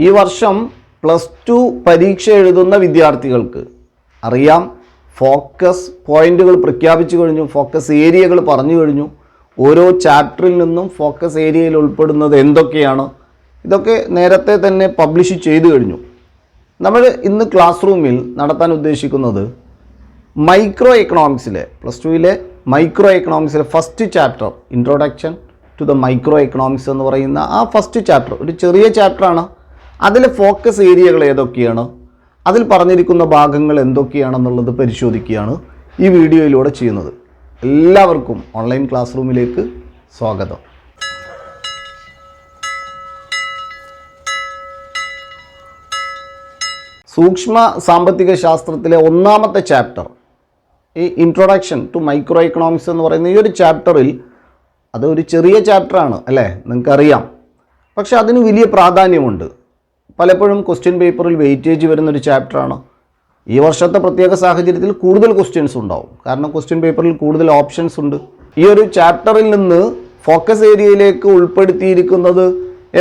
ഈ വർഷം +2 പരീക്ഷ എഴുതുന്ന വിദ്യാർത്ഥികൾക്ക് അറിയാം, ഫോക്കസ് പോയിന്റുകൾ പ്രഖ്യാപിച്ചു കഴിഞ്ഞു, ഫോക്കസ് ഏരിയകൾ പറഞ്ഞു കഴിഞ്ഞു. ഓരോ ചാപ്റ്ററിൽ നിന്നും ഫോക്കസ് ഏരിയയിൽ ഉൾപ്പെടുന്നത് എന്തൊക്കെയാണ്, ഇതൊക്കെ നേരത്തെ തന്നെ പബ്ലിഷ് ചെയ്തു കഴിഞ്ഞു. നമ്മൾ ഇന്ന് ക്ലാസ് റൂമിൽ നടത്താൻ ഉദ്ദേശിക്കുന്നത് മൈക്രോ എക്കണോമിക്സിലെ +2 മൈക്രോ എക്കണോമിക്സിലെ first chapter, introduction to the micro economics എന്ന് പറയുന്ന ആ ഫസ്റ്റ് ചാപ്റ്റർ ഒരു ചെറിയ ചാപ്റ്ററാണ്. അതിലെ ഫോക്കസ് ഏരിയകൾ ഏതൊക്കെയാണ്, അതിൽ പറഞ്ഞിരിക്കുന്ന ഭാഗങ്ങൾ എന്തൊക്കെയാണെന്നുള്ളത് പരിശോധിക്കുകയാണ് ഈ വീഡിയോയിലൂടെ ചെയ്യുന്നത്. എല്ലാവർക്കും ഓൺലൈൻ ക്ലാസ് റൂമിലേക്ക് സ്വാഗതം. സൂക്ഷ്മ സാമ്പത്തിക ശാസ്ത്രത്തിലെ ഒന്നാമത്തെ ചാപ്റ്റർ, ഈ ഇൻട്രൊഡക്ഷൻ ടു മൈക്രോ എക്കണോമിക്സ് എന്ന് പറയുന്ന ഈ ഒരു ചാപ്റ്ററിൽ, അതൊരു ചെറിയ ചാപ്റ്ററാണ് അല്ലേ, നിങ്ങൾക്കറിയാം. പക്ഷെ അതിന് വലിയ പ്രാധാന്യമുണ്ട്. പലപ്പോഴും ക്വസ്റ്റ്യൻ പേപ്പറിൽ വെയിറ്റേജ് വരുന്നൊരു ചാപ്റ്ററാണ്. ഈ വർഷത്തെ പ്രത്യേക സാഹചര്യത്തിൽ കൂടുതൽ ക്വസ്റ്റ്യൻസ് ഉണ്ടാവും, കാരണം ക്വസ്റ്റ്യൻ പേപ്പറിൽ കൂടുതൽ ഓപ്ഷൻസ് ഉണ്ട്. ഈ ഒരു ചാപ്റ്ററിൽ നിന്ന് ഫോക്കസ് ഏരിയയിലേക്ക് ഉൾപ്പെടുത്തിയിരിക്കുന്നത്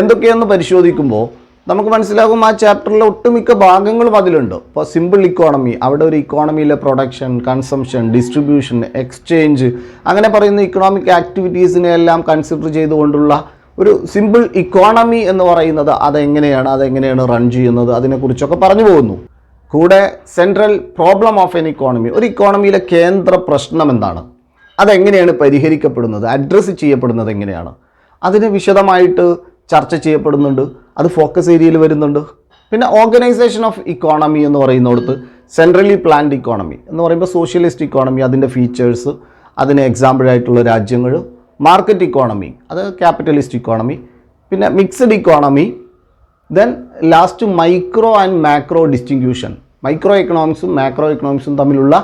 എന്തൊക്കെയെന്ന് പരിശോധിക്കുമ്പോൾ നമുക്ക് മനസ്സിലാകും ആ ചാപ്റ്ററിലെ ഒട്ടുമിക്ക ഭാഗങ്ങളും അതിലുണ്ട്. ഇപ്പോൾ സിമ്പിൾ ഇക്കോണമി, അവിടെ ഒരു ഇക്കോണമിയിലെ പ്രൊഡക്ഷൻ, കൺസംഷൻ, ഡിസ്ട്രിബ്യൂഷൻ, എക്സ്ചേഞ്ച്, അങ്ങനെ പറയുന്ന ഇക്കണോമിക് ആക്ടിവിറ്റീസിനെ എല്ലാം കൺസിഡർ ചെയ്തുകൊണ്ടുള്ള ഒരു സിമ്പിൾ ഇക്കോണമി എന്ന് പറയുന്നത് അതെങ്ങനെയാണ് റൺ ചെയ്യുന്നത്, അതിനെക്കുറിച്ചൊക്കെ പറഞ്ഞു പോകുന്നു. കൂടെ central problem of an economy, ഒരു ഇക്കോണമിയിലെ കേന്ദ്ര പ്രശ്നം എന്താണ്, അതെങ്ങനെയാണ് പരിഹരിക്കപ്പെടുന്നത്, അഡ്രസ്സ് ചെയ്യപ്പെടുന്നത് എങ്ങനെയാണ്, അതിന് വിശദമായിട്ട് ചർച്ച ചെയ്യപ്പെടുന്നുണ്ട്. അത് ഫോക്കസ് ഏരിയയിൽ വരുന്നുണ്ട്. പിന്നെ ഓർഗനൈസേഷൻ ഓഫ് ഇക്കോണമി എന്ന് പറയുന്നിടത്ത് സെൻട്രലി പ്ലാൻഡ് ഇക്കോണമി എന്ന് പറയുമ്പോൾ സോഷ്യലിസ്റ്റ് ഇക്കോണമി, അതിൻ്റെ ഫീച്ചേഴ്സ്, അതിന് എക്സാമ്പിളായിട്ടുള്ള രാജ്യങ്ങൾ, മാർക്കറ്റ് ഇക്കോണമി, അത് ക്യാപിറ്റലിസ്റ്റ് ഇക്കോണമി, പിന്നെ mixed economy, then last micro and macro distinction, micro എക്കണോമിക്സും മാക്രോ എക്കണോമിക്സും തമ്മിലുള്ള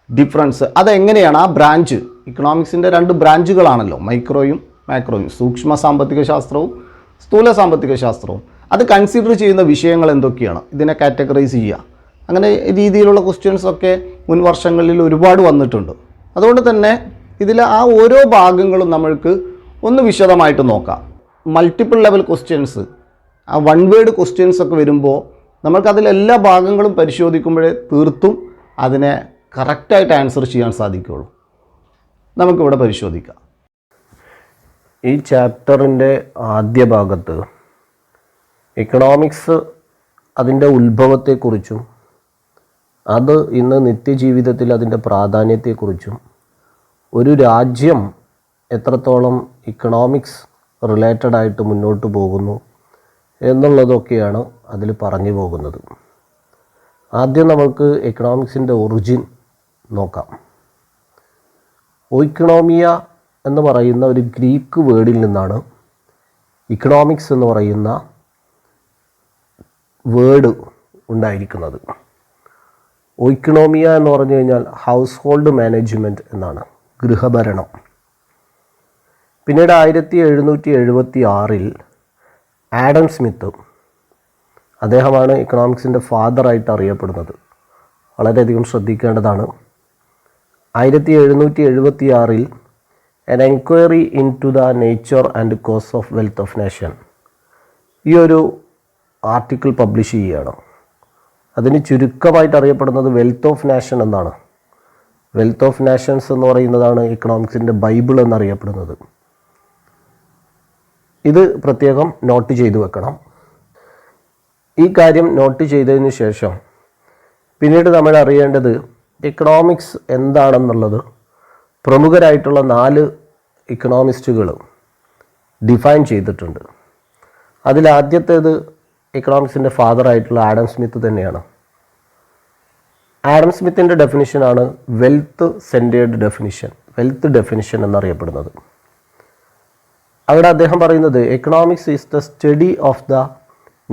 ഡിഫറൻസ്, അതെങ്ങനെയാണ് ആ ബ്രാഞ്ച്, ഇക്കണോമിക്സിൻ്റെ 2 ബ്രാഞ്ചുകളാണല്ലോ, മൈക്രോയും മാക്രോയും, സൂക്ഷ്മ സാമ്പത്തിക ശാസ്ത്രവും സ്ഥൂല സാമ്പത്തിക ശാസ്ത്രവും, അത് കൺസിഡർ ചെയ്യുന്ന വിഷയങ്ങൾ എന്തൊക്കെയാണ്, ഇതിനെ കാറ്റഗറൈസ് ചെയ്യുക, അങ്ങനെ രീതിയിലുള്ള ക്വസ്റ്റ്യൻസൊക്കെ മുൻ വർഷങ്ങളിൽ ഒരുപാട് വന്നിട്ടുണ്ട്. അതുകൊണ്ട് തന്നെ ഇതിലെ ആ ഓരോ ഭാഗങ്ങളും നമ്മൾക്ക് ഒന്ന് വിശദമായിട്ട് നോക്കാം. മൾട്ടിപ്പിൾ ലെവൽ ക്വസ്റ്റ്യൻസ്, ആ 1 വേർഡ് ക്വസ്റ്റ്യൻസ് ഒക്കെ വരുമ്പോൾ നമുക്കതിലെല്ലാ ഭാഗങ്ങളും പരിശോധിക്കുമ്പോഴേ തീർത്തും അതിനെ കറക്റ്റായിട്ട് ആൻസർ ചെയ്യാൻ സാധിക്കുകയുള്ളൂ. നമുക്കിവിടെ പരിശോധിക്കാം. ഈ ചാപ്റ്ററിൻ്റെ ആദ്യ ഭാഗത്ത് എക്കണോമിക്സ് അതിൻ്റെ ഉത്ഭവത്തെക്കുറിച്ചും അത് ഇന്ന് നിത്യജീവിതത്തിൽ അതിൻ്റെ പ്രാധാന്യത്തെക്കുറിച്ചും ഒരു രാജ്യം എത്രത്തോളം ഇക്കണോമിക്സ് റിലേറ്റഡായിട്ട് മുന്നോട്ട് പോകുന്നു എന്നുള്ളതൊക്കെയാണ് അതിൽ പറഞ്ഞു പോകുന്നത്. ആദ്യം നമുക്ക് എക്കണോമിക്സിൻ്റെ ഒറിജിൻ നോക്കാം. ഓയിക്കണോമിയ എന്ന് പറയുന്ന ഒരു ഗ്രീക്ക് വേർഡിൽ നിന്നാണ് ഇക്കണോമിക്സ് എന്ന് പറയുന്ന വേർഡ് ഉണ്ടായിരിക്കുന്നത്. ഓയിക്കണോമിയ എന്ന് പറഞ്ഞു കഴിഞ്ഞാൽ ഹൗസ് ഹോൾഡ് മാനേജ്മെൻറ്റ് എന്നാണ്, ഗൃഹഭരണം. പിന്നീട് 1776 ആഡം സ്മിത്ത്, അദ്ദേഹമാണ് ഇക്കണോമിക്സിൻ്റെ ഫാദറായിട്ട് അറിയപ്പെടുന്നത്, വളരെയധികം ശ്രദ്ധിക്കേണ്ടതാണ്. 1776 An Enquiry into the Nature and Cause of Wealth of Nation, ഈ ഒരു ആർട്ടിക്കിൾ പബ്ലിഷ് ചെയ്യുകയാണ്. അതിന് ചുരുക്കമായിട്ട് അറിയപ്പെടുന്നത് വെൽത്ത് ഓഫ് നാഷൻ എന്നാണ്. വെൽത്ത് ഓഫ് നാഷൻസ് എന്ന് പറയുന്നതാണ് ഇക്കണോമിക്സിൻ്റെ ബൈബിൾ എന്നറിയപ്പെടുന്നത്. ഇത് പ്രത്യേകം നോട്ട് ചെയ്തു വെക്കണം. ഈ കാര്യം നോട്ട് ചെയ്തതിന് ശേഷം പിന്നീട് നമ്മൾ അറിയേണ്ടത് ഇക്കണോമിക്സ് എന്താണെന്നുള്ളത് പ്രമുഖരായിട്ടുള്ള 4 ഇക്കണോമിസ്റ്റുകൾ ഡിഫൈൻ ചെയ്തിട്ടുണ്ട്. അതിലാദ്യത്തേത് ഇക്കണോമിക്സിൻ്റെ ഫാദറായിട്ടുള്ള ആഡം സ്മിത്ത് തന്നെയാണ്. ആഡം സ്മിത്തിൻ്റെ ഡെഫിനിഷനാണ് wealth centred definition, wealth definition എന്നറിയപ്പെടുന്നത്. അവിടെ അദ്ദേഹം പറയുന്നത് economics is the study of the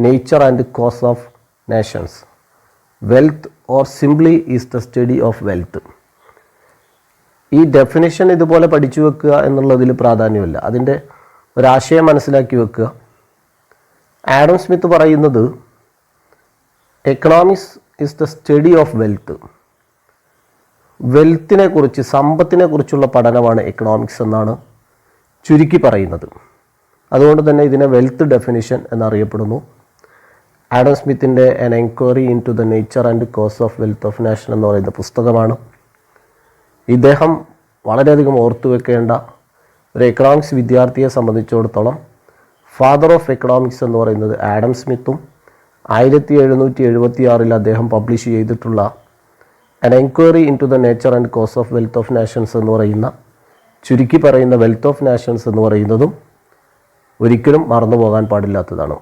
nature and cause of nations. Wealth or simply is the study of wealth. ഈ ഡെഫിനിഷൻ ഇതുപോലെ പഠിച്ചു വെക്കുക എന്നുള്ളതിൽ പ്രാധാന്യമില്ല, അതിൻ്റെ ഒരാശയം മനസ്സിലാക്കി വെക്കുക. ആഡം സ്മിത്ത് പറയുന്നത് economics is the study of wealth. വെൽത്തിനെ കുറിച്ച്, സമ്പത്തിനെ കുറിച്ചുള്ള പഠനമാണ് എക്കണോമിക്സ് എന്നാണ് ചുരുക്കി പറയുന്നത്. അതുകൊണ്ട് തന്നെ ഇതിനെ വെൽത്ത് ഡെഫിനിഷൻ എന്നറിയപ്പെടുന്നു. ആഡം സ്മിത്തിൻ്റെ an enquiry into the nature and cause of wealth of nation എന്ന് പറയുന്ന പുസ്തകമാണ്. ഇദ്ദേഹം വളരെയധികം ഓർത്തു വെക്കേണ്ട ഒരു എക്കണോമിക്സ് വിദ്യാർത്ഥിയെ സംബന്ധിച്ചിടത്തോളം ഫാദർ ഓഫ് എക്കണോമിക്സ് എന്ന് പറയുന്നത് ആഡം സ്മിത്തും 1776 അദ്ദേഹം പബ്ലിഷ് ചെയ്തിട്ടുള്ള an enquiry into the nature and cause of wealth of nations എന്ന് പറയുന്ന, ചുരുക്കി പറയുന്ന വെൽത്ത് ഓഫ് നാഷൻസ് എന്ന് പറയുന്നതും ഒരിക്കലും മറന്നു പോകാൻ പാടില്ലാത്തതാണ്.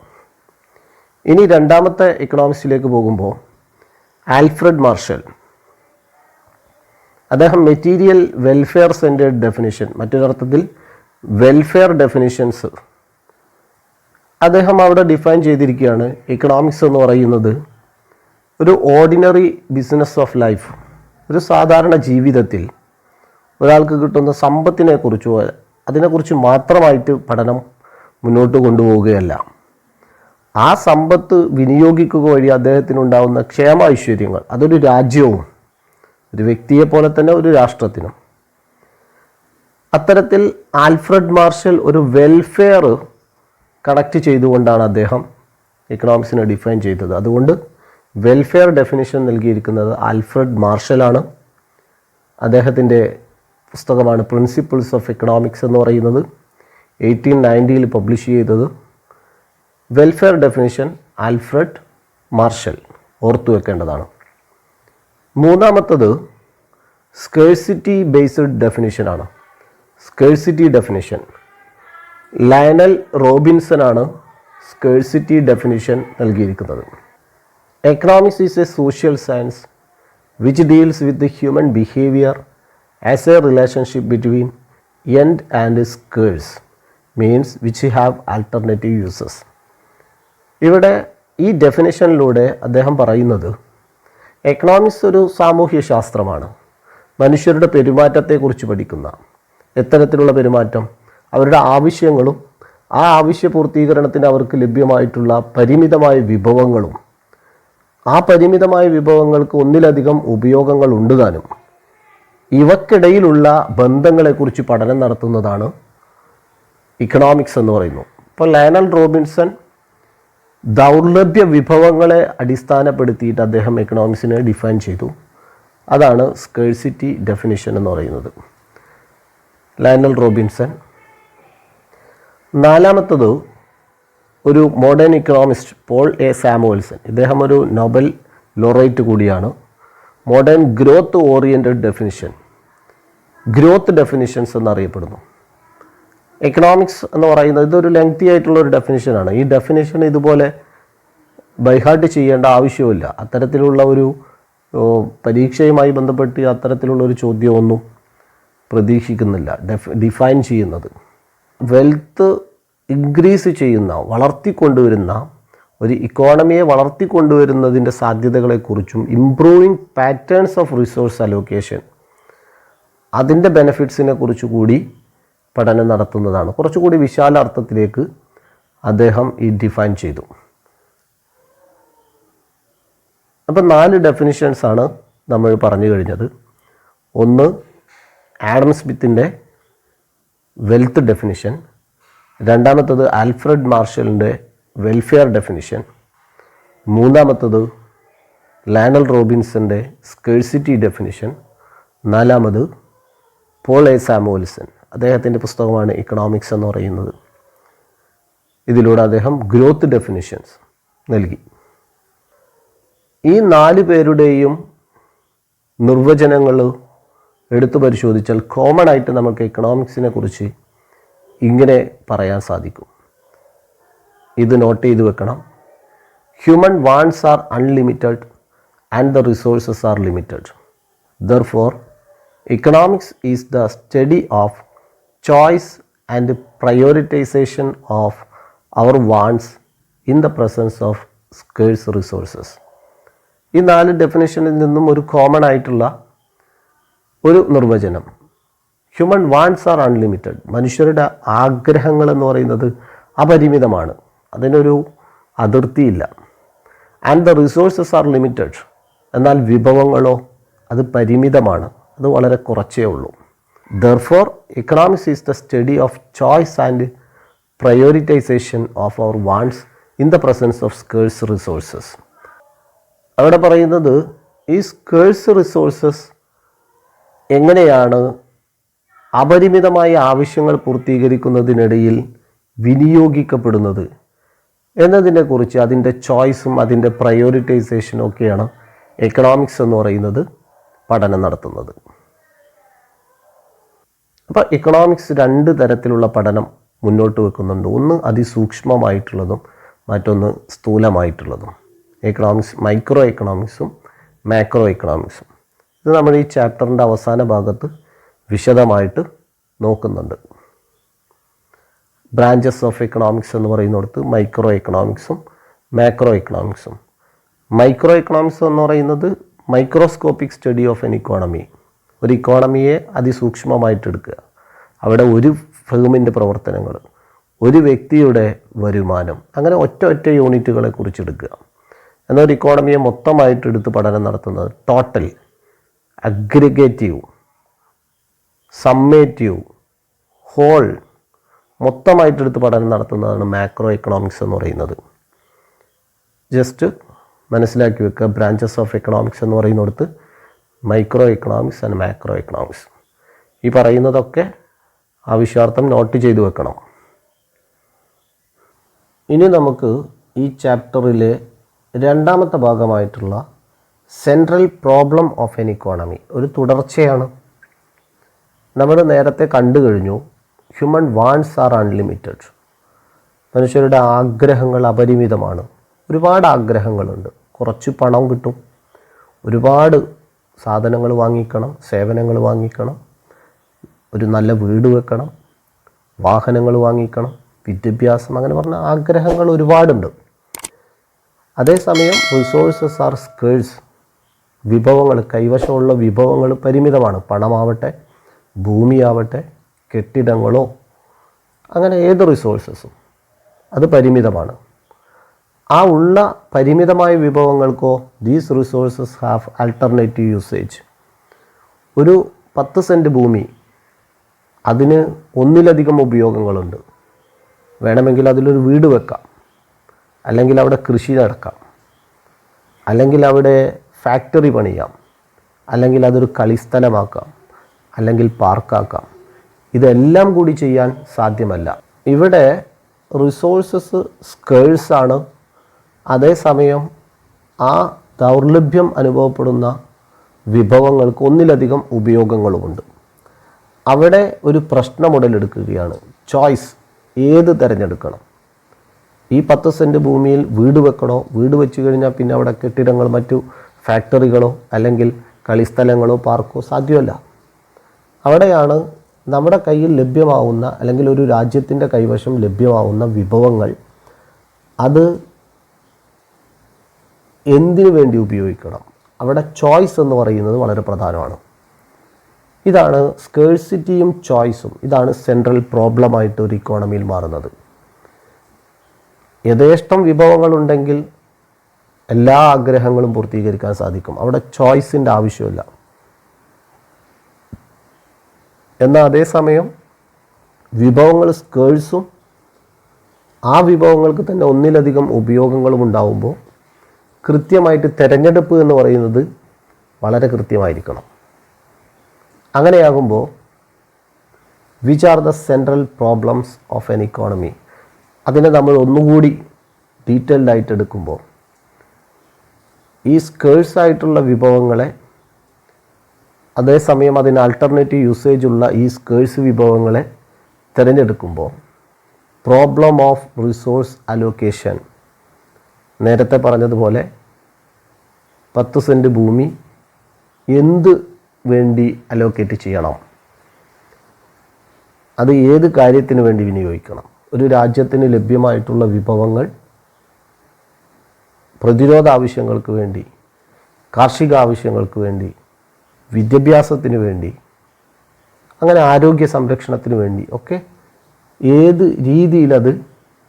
ഇനി രണ്ടാമത്തെ എക്കണോമിക്സിലേക്ക് പോകുമ്പോൾ ആൽഫ്രഡ് മാർഷൽ, അദ്ദേഹം മെറ്റീരിയൽ വെൽഫെയർ സെൻറ്റേഡ് ഡെഫിനിഷൻ, മറ്റൊരർത്ഥത്തിൽ വെൽഫെയർ ഡെഫിനിഷൻസ് അദ്ദേഹം അവിടെ ഡിഫൈൻ ചെയ്തിരിക്കുകയാണ്. എക്കണോമിക്സ് എന്ന് പറയുന്നത് ഒരു ഓർഡിനറി ബിസിനസ് ഓഫ് ലൈഫ്, ഒരു സാധാരണ ജീവിതത്തിൽ ഒരാൾക്ക് കിട്ടുന്ന സമ്പത്തിനെക്കുറിച്ചോ അതിനെക്കുറിച്ച് മാത്രമായിട്ട് പഠനം മുന്നോട്ട് കൊണ്ടുപോവുകയല്ല, ആ സമ്പത്ത് വിനിയോഗിക്കുക വഴി അദ്ദേഹത്തിനുണ്ടാകുന്ന ക്ഷേമ ഐശ്വര്യങ്ങൾ, അതൊരു രാജ്യവും ഒരു വ്യക്തിയെപ്പോലെ തന്നെ ഒരു രാഷ്ട്രത്തിനും. അത്തരത്തിൽ ആൽഫ്രഡ് മാർഷൽ ഒരു വെൽഫെയർ കണക്ട് ചെയ്തുകൊണ്ടാണ് അദ്ദേഹം എക്കണോമിക്സിനെ ഡിഫൈൻ ചെയ്തത്. അതുകൊണ്ട് വെൽഫെയർ ഡെഫിനിഷൻ നൽകിയിരിക്കുന്നത് ആൽഫ്രഡ് മാർഷലാണ്. അദ്ദേഹത്തിൻ്റെ പുസ്തകമാണ് പ്രിൻസിപ്പിൾസ് ഓഫ് എക്കണോമിക്സ് എന്ന് പറയുന്നത്, 1890 പബ്ലിഷ് ചെയ്തത്. വെൽഫെയർ ഡെഫിനിഷൻ ആൽഫ്രഡ് മാർഷൽ, ഓർത്തു വെക്കേണ്ടതാണ്. മൂന്നാമത്തത് സ്കേഴ്സിറ്റി ബേസ്ഡ് ഡെഫിനിഷനാണ്. സ്കേഴ്സിറ്റി ഡെഫിനിഷൻ ലയണൽ റോബിൻസനാണ് സ്കേഴ്സിറ്റി ഡെഫിനിഷൻ നൽകിയിരിക്കുന്നത്. Economics is a social science which deals with the human behaviour as a relationship between end and scarce means which have alternative uses. ഇവിടെ ഈ ഡെഫിനിഷനിലൂടെ അദ്ദേഹം പറയുന്നത് എക്കണോമിക്സ് ഒരു സാമൂഹ്യ ശാസ്ത്രമാണ്. മനുഷ്യരുടെ പെരുമാറ്റത്തെക്കുറിച്ച് പഠിക്കുന്ന, എത്തരത്തിലുള്ള പെരുമാറ്റം, അവരുടെ ആവശ്യങ്ങളും ആ ആവശ്യ പൂർത്തീകരണത്തിന് അവർക്ക് ലഭ്യമായിട്ടുള്ള പരിമിതമായ വിഭവങ്ങളും, ആ പരിമിതമായ വിഭവങ്ങൾക്ക് ഒന്നിലധികം ഉപയോഗങ്ങൾ ഉണ്ട് താനും, ഇവക്കിടയിലുള്ള ബന്ധങ്ങളെക്കുറിച്ച് പഠനം നടത്തുന്നതാണ് ഇക്കണോമിക്സ് എന്ന് പറയുന്നു. ഇപ്പോൾ ലയണൽ റോബിൻസൺ ദൗർലഭ്യ വിഭവങ്ങളെ അടിസ്ഥാനപ്പെടുത്തിയിട്ട് അദ്ദേഹം എക്കണോമിക്സിനെ ഡിഫൈൻ ചെയ്തു. അതാണ് സ്കേഴ്സിറ്റി ഡെഫിനിഷൻ എന്ന് പറയുന്നത്, ലയണൽ റോബിൻസൺ. നാലാമത്തത് ഒരു modern economist Paul A Samuelson, ഇദ്ദേഹം ഒരു നൊബൽ ലോറേറ്റ് കൂടിയാണ്. Modern growth oriented definition, growth definitions എന്നറിയപ്പെടുന്നു. എക്കണോമിക്സ് എന്ന് പറയുന്നത് ഇതൊരു ലെങ്തി ആയിട്ടുള്ള ഒരു ഡെഫിനിഷനാണ്. ഈ ഡെഫിനിഷൻ ഇതുപോലെ ബൈഹാർട്ട് ചെയ്യേണ്ട ആവശ്യമില്ല. അത്തരത്തിലുള്ള ഒരു പരീക്ഷയുമായി ബന്ധപ്പെട്ട് അത്തരത്തിലുള്ള ഒരു ചോദ്യമൊന്നും പ്രതീക്ഷിക്കുന്നില്ല. ഡിഫൈൻ ചെയ്യുന്നത് വെൽത്ത് ഇൻക്രീസ് ചെയ്യുന്ന, വളർത്തിക്കൊണ്ടുവരുന്ന ഒരു ഇക്കോണമിയെ വളർത്തിക്കൊണ്ടുവരുന്നതിൻ്റെ സാധ്യതകളെക്കുറിച്ചും improving patterns of resource allocation, അതിൻ്റെ ബെനിഫിറ്റ്സിനെ കുറിച്ച് കൂടി പഠനം നടത്തുന്നതാണ്. കുറച്ചുകൂടി വിശാല അർത്ഥത്തിലേക്ക് അദ്ദേഹം ഈ ഡിഫൈൻ ചെയ്തു. അപ്പം 4 ഡെഫിനിഷൻസാണ് നമ്മൾ പറഞ്ഞു കഴിഞ്ഞത്. ഒന്ന് ആഡം സ്മിത്തിൻ്റെ വെൽത്ത് ഡെഫിനിഷൻ, രണ്ടാമത്തത് ആൽഫ്രഡ് മാർഷലിൻ്റെ വെൽഫെയർ ഡെഫിനിഷൻ, മൂന്നാമത്തത് ലയണൽ റോബിൻസൻ്റെ സ്കേഴ്സിറ്റി ഡെഫിനിഷൻ, നാലാമത് പോൾ എ സാമുവൽസൺ, അദ്ദേഹത്തിൻ്റെ പുസ്തകമാണ് ഇക്കണോമിക്സ് എന്ന് പറയുന്നത്. ഇതിലൂടെ അദ്ദേഹം ഗ്രോത്ത് ഡെഫിനിഷൻസ് നൽകി. ഈ 4 പേരുടെയും നിർവചനങ്ങൾ എടുത്തു പരിശോധിച്ചാൽ കോമൺ ആയിട്ട് നമുക്ക് എക്കണോമിക്സിനെ കുറിച്ച് ഇങ്ങനെ പറയാൻ സാധിക്കും. ഇത് നോട്ട് ചെയ്ത് വെക്കണം. Human wants R unlimited and the resources are limited. Therefore economics is the study of choice and prioritization of our wants in the presence of scarce resources. ഈ 4 ഡെഫിനിഷനിൽ നിന്നും ഒരു കോമൺ ആയിട്ടുള്ള ഒരു നിർവചനം, ഹ്യൂമൻ വാണ്ട്സ് ആർ അൺലിമിറ്റഡ്, മനുഷ്യരുടെ ആഗ്രഹങ്ങൾ എന്ന് പറയുന്നത് അപരിമിതമാണ്, അതിനൊരു അതിർത്തിയില്ല. And the resources are limited, എന്നാൽ വിഭവങ്ങളോ അത് പരിമിതമാണ്, അത് വളരെ കുറച്ചേ ഉള്ളൂ. Therefore, economics is the study of choice and prioritization of our wants in the presence of scarce resources. അവിടെ പറയുന്നത് ഈ സ്കേഴ്സ് റിസോഴ്സസ് എങ്ങനെയാണ് അപരിമിതമായ ആവശ്യങ്ങൾ പൂർത്തീകരിക്കുന്നതിനിടയിൽ വിനിയോഗിക്കപ്പെടുന്നത് എന്നതിനെക്കുറിച്ച് അതിൻ്റെ ചോയ്സും അതിൻ്റെ പ്രയോറിറ്റൈസേഷനും ഒക്കെയാണ് എക്കണോമിക്സ് എന്ന് പറയുന്നത് പഠനം നടത്തുന്നത്. അപ്പോൾ എക്കണോമിക്സ് 2 തരത്തിലുള്ള പഠനം മുന്നോട്ട് വെക്കുന്നുണ്ട്. ഒന്ന് അതിസൂക്ഷ്മമായിട്ടുള്ളതും മറ്റൊന്ന് സ്ഥൂലമായിട്ടുള്ളതും. എക്കണോമിക്സ് മൈക്രോ എക്കണോമിക്സും മാക്രോ എക്കണോമിക്സും. ഇത് നമ്മൾ ഈ ചാപ്റ്ററിൻ്റെ അവസാന ഭാഗത്ത് വിശദമായിട്ട് നോക്കുന്നുണ്ട്. ബ്രാഞ്ചസ് ഓഫ് എക്കണോമിക്സ് എന്ന് പറയുന്നിടത്ത് മൈക്രോ എക്കണോമിക്സും മാക്രോ എക്കണോമിക്സും. മൈക്രോ എക്കണോമിക്സ് എന്ന് പറയുന്നത് microscopic study of an economy. ഒരു ഇക്കോണമിയെ അതിസൂക്ഷ്മമായിട്ട് എടുക്കുക. അവിടെ ഒരു ഫേമിൻ്റെ പ്രവർത്തനങ്ങൾ, ഒരു വ്യക്തിയുടെ വരുമാനം, അങ്ങനെ ഒറ്റ യൂണിറ്റുകളെ കുറിച്ച് എടുക്കുക. എന്നാൽ ഒരു ഇക്കോണമിയെ മൊത്തമായിട്ട് എടുത്ത് പഠനം നടത്തുന്നത് ടോട്ടൽ, അഗ്രിഗേറ്റീവ്, സമ്മേറ്റീവ്, ഹോൾ, മൊത്തമായിട്ടെടുത്ത് പഠനം നടത്തുന്നതാണ് മാക്രോ എക്കണോമിക്സ് എന്ന് പറയുന്നത്. ജസ്റ്റ് മനസ്സിലാക്കി വെക്കുക, ബ്രാഞ്ചസ് ഓഫ് എക്കണോമിക്സ് എന്ന് പറയുന്നിടത്ത് micro economics and macro economics. ഈ പറയുന്നതൊക്കെ ആവശ്യാർത്ഥം നോട്ട് ചെയ്തു വെക്കണം. ഇനി നമുക്ക് ഈ ചാപ്റ്ററിലെ 2ാമത്തെ ഭാഗമായിട്ടുള്ള central problem of an economy ഒരു തുടർച്ചയാണ്. നമ്മൾ നേരത്തെ കണ്ടു കഴിഞ്ഞു, ഹ്യൂമൻ വാണ്ട്സ് ആർ അൺലിമിറ്റഡ്. മനുഷ്യരുടെ ആഗ്രഹങ്ങൾ അപരിമിതമാണ്. ഒരുപാട് ആഗ്രഹങ്ങളുണ്ട്. കുറച്ച് പണം കിട്ടും, ഒരുപാട് സാധനങ്ങൾ വാങ്ങിക്കണം, സേവനങ്ങൾ വാങ്ങിക്കണം, ഒരു നല്ല വീട് വെക്കണം, വാഹനങ്ങൾ വാങ്ങിക്കണം, വിദ്യാഭ്യാസം, അങ്ങനെ പറഞ്ഞ ആഗ്രഹങ്ങൾ ഒരുപാടുണ്ട്. അതേസമയം റിസോഴ്സസ് ആർ സ്കേഴ്സ്. വിഭവങ്ങൾ, കൈവശമുള്ള വിഭവങ്ങൾ പരിമിതമാണ്. പണമാവട്ടെ, ഭൂമിയാവട്ടെ, കെട്ടിടങ്ങളോ, അങ്ങനെ ഏത് റിസോഴ്സസും അത് പരിമിതമാണ്. ആ ഉള്ള പരിമിതമായ വിഭവങ്ങൾക്കോ these resources have alternative usage. ഒരു 10 സെൻറ്റ് ഭൂമി, അതിന് ഒന്നിലധികം ഉപയോഗങ്ങളുണ്ട്. വേണമെങ്കിൽ അതിലൊരു വീട് വെക്കാം, അല്ലെങ്കിൽ അവിടെ കൃഷി നടക്കാം, അല്ലെങ്കിൽ അവിടെ ഫാക്ടറി പണിയാം, അല്ലെങ്കിൽ അതൊരു കളിസ്ഥലമാക്കാം, അല്ലെങ്കിൽ പാർക്കാക്കാം. ഇതെല്ലാം കൂടി ചെയ്യാൻ സാധ്യമല്ല. ഇവിടെ റിസോഴ്സസ് സ്കേഴ്സാണ്. അതേസമയം ആ ദൗർലഭ്യം അനുഭവപ്പെടുന്ന വിഭവങ്ങൾക്ക് ഒന്നിലധികം ഉപയോഗങ്ങളുമുണ്ട്. അവിടെ ഒരു പ്രശ്നം ഉടലെടുക്കുകയാണ്. ചോയ്സ്, ഏത് തിരഞ്ഞെടുക്കണം? ഈ 10 സെൻറ്റ് ഭൂമിയിൽ വീട് വെക്കണോ? വീട് വെച്ച് കഴിഞ്ഞാൽ പിന്നെ അവിടെ കെട്ടിടങ്ങൾ, മറ്റു ഫാക്ടറികളോ അല്ലെങ്കിൽ കളിസ്ഥലങ്ങളോ പാർക്കോ സാധ്യമല്ല. അവിടെയാണ് നമ്മുടെ കയ്യിൽ ലഭ്യമാവുന്ന, അല്ലെങ്കിൽ ഒരു രാജ്യത്തിൻ്റെ കൈവശം ലഭ്യമാവുന്ന വിഭവങ്ങൾ അത് എന്തിനു വേണ്ടി ഉപയോഗിക്കണം, അവിടെ ചോയ്സ് എന്ന് പറയുന്നത് വളരെ പ്രധാനമാണ്. ഇതാണ് സ്കേഴ്സിറ്റിയും ചോയ്സും, ഇതാണ് സെൻട്രൽ പ്രോബ്ലമായിട്ട് ഒരു ഇക്കോണമിയിൽ മാറുന്നത്. യഥേഷ്ടം വിഭവങ്ങളുണ്ടെങ്കിൽ എല്ലാ ആഗ്രഹങ്ങളും പൂർത്തീകരിക്കാൻ സാധിക്കും. അവിടെ ചോയ്സിൻ്റെ ആവശ്യമില്ല. എന്നാൽ അതേസമയം വിഭവങ്ങൾ സ്കേഴ്സും ആ വിഭവങ്ങൾക്ക് തന്നെ ഒന്നിലധികം ഉപയോഗങ്ങളും ഉണ്ടാവുമ്പോൾ കൃത്യമായിട്ട് തിരഞ്ഞെടുപ്പ് എന്ന് പറയുന്നത് വളരെ കൃത്യമായിരിക്കണം. അങ്ങനെയാകുമ്പോൾ which are the central problems of an economy, അതിനെ നമ്മൾ ഒന്നുകൂടി ഡീറ്റെയിൽഡായിട്ട് എടുക്കുമ്പോൾ ഈ സ്കേഴ്സായിട്ടുള്ള വിഭവങ്ങളെ, അതേസമയം അതിന് ആൾട്ടർനേറ്റീവ് യൂസേജ് ഉള്ള ഈ സ്കേഴ്സ് വിഭവങ്ങളെ തിരഞ്ഞെടുക്കുമ്പോൾ പ്രോബ്ലം ഓഫ് റിസോഴ്സ് അലോക്കേഷൻ, നേരത്തെ പറഞ്ഞതുപോലെ 10 സെൻറ്റ് ഭൂമി എന്ത് വേണ്ടി അലോക്കേറ്റ് ചെയ്യണം, അത് ഏത് കാര്യത്തിന് വേണ്ടി വിനിയോഗിക്കണം? ഒരു രാജ്യത്തിന് ലഭ്യമായിട്ടുള്ള വിഭവങ്ങൾ പ്രതിരോധ ആവശ്യങ്ങൾക്ക് വേണ്ടി, കാർഷിക ആവശ്യങ്ങൾക്ക് വേണ്ടി, വിദ്യാഭ്യാസത്തിന് വേണ്ടി, അങ്ങനെ ആരോഗ്യ സംരക്ഷണത്തിന് വേണ്ടി ഒക്കെ ഏത് രീതിയിലത്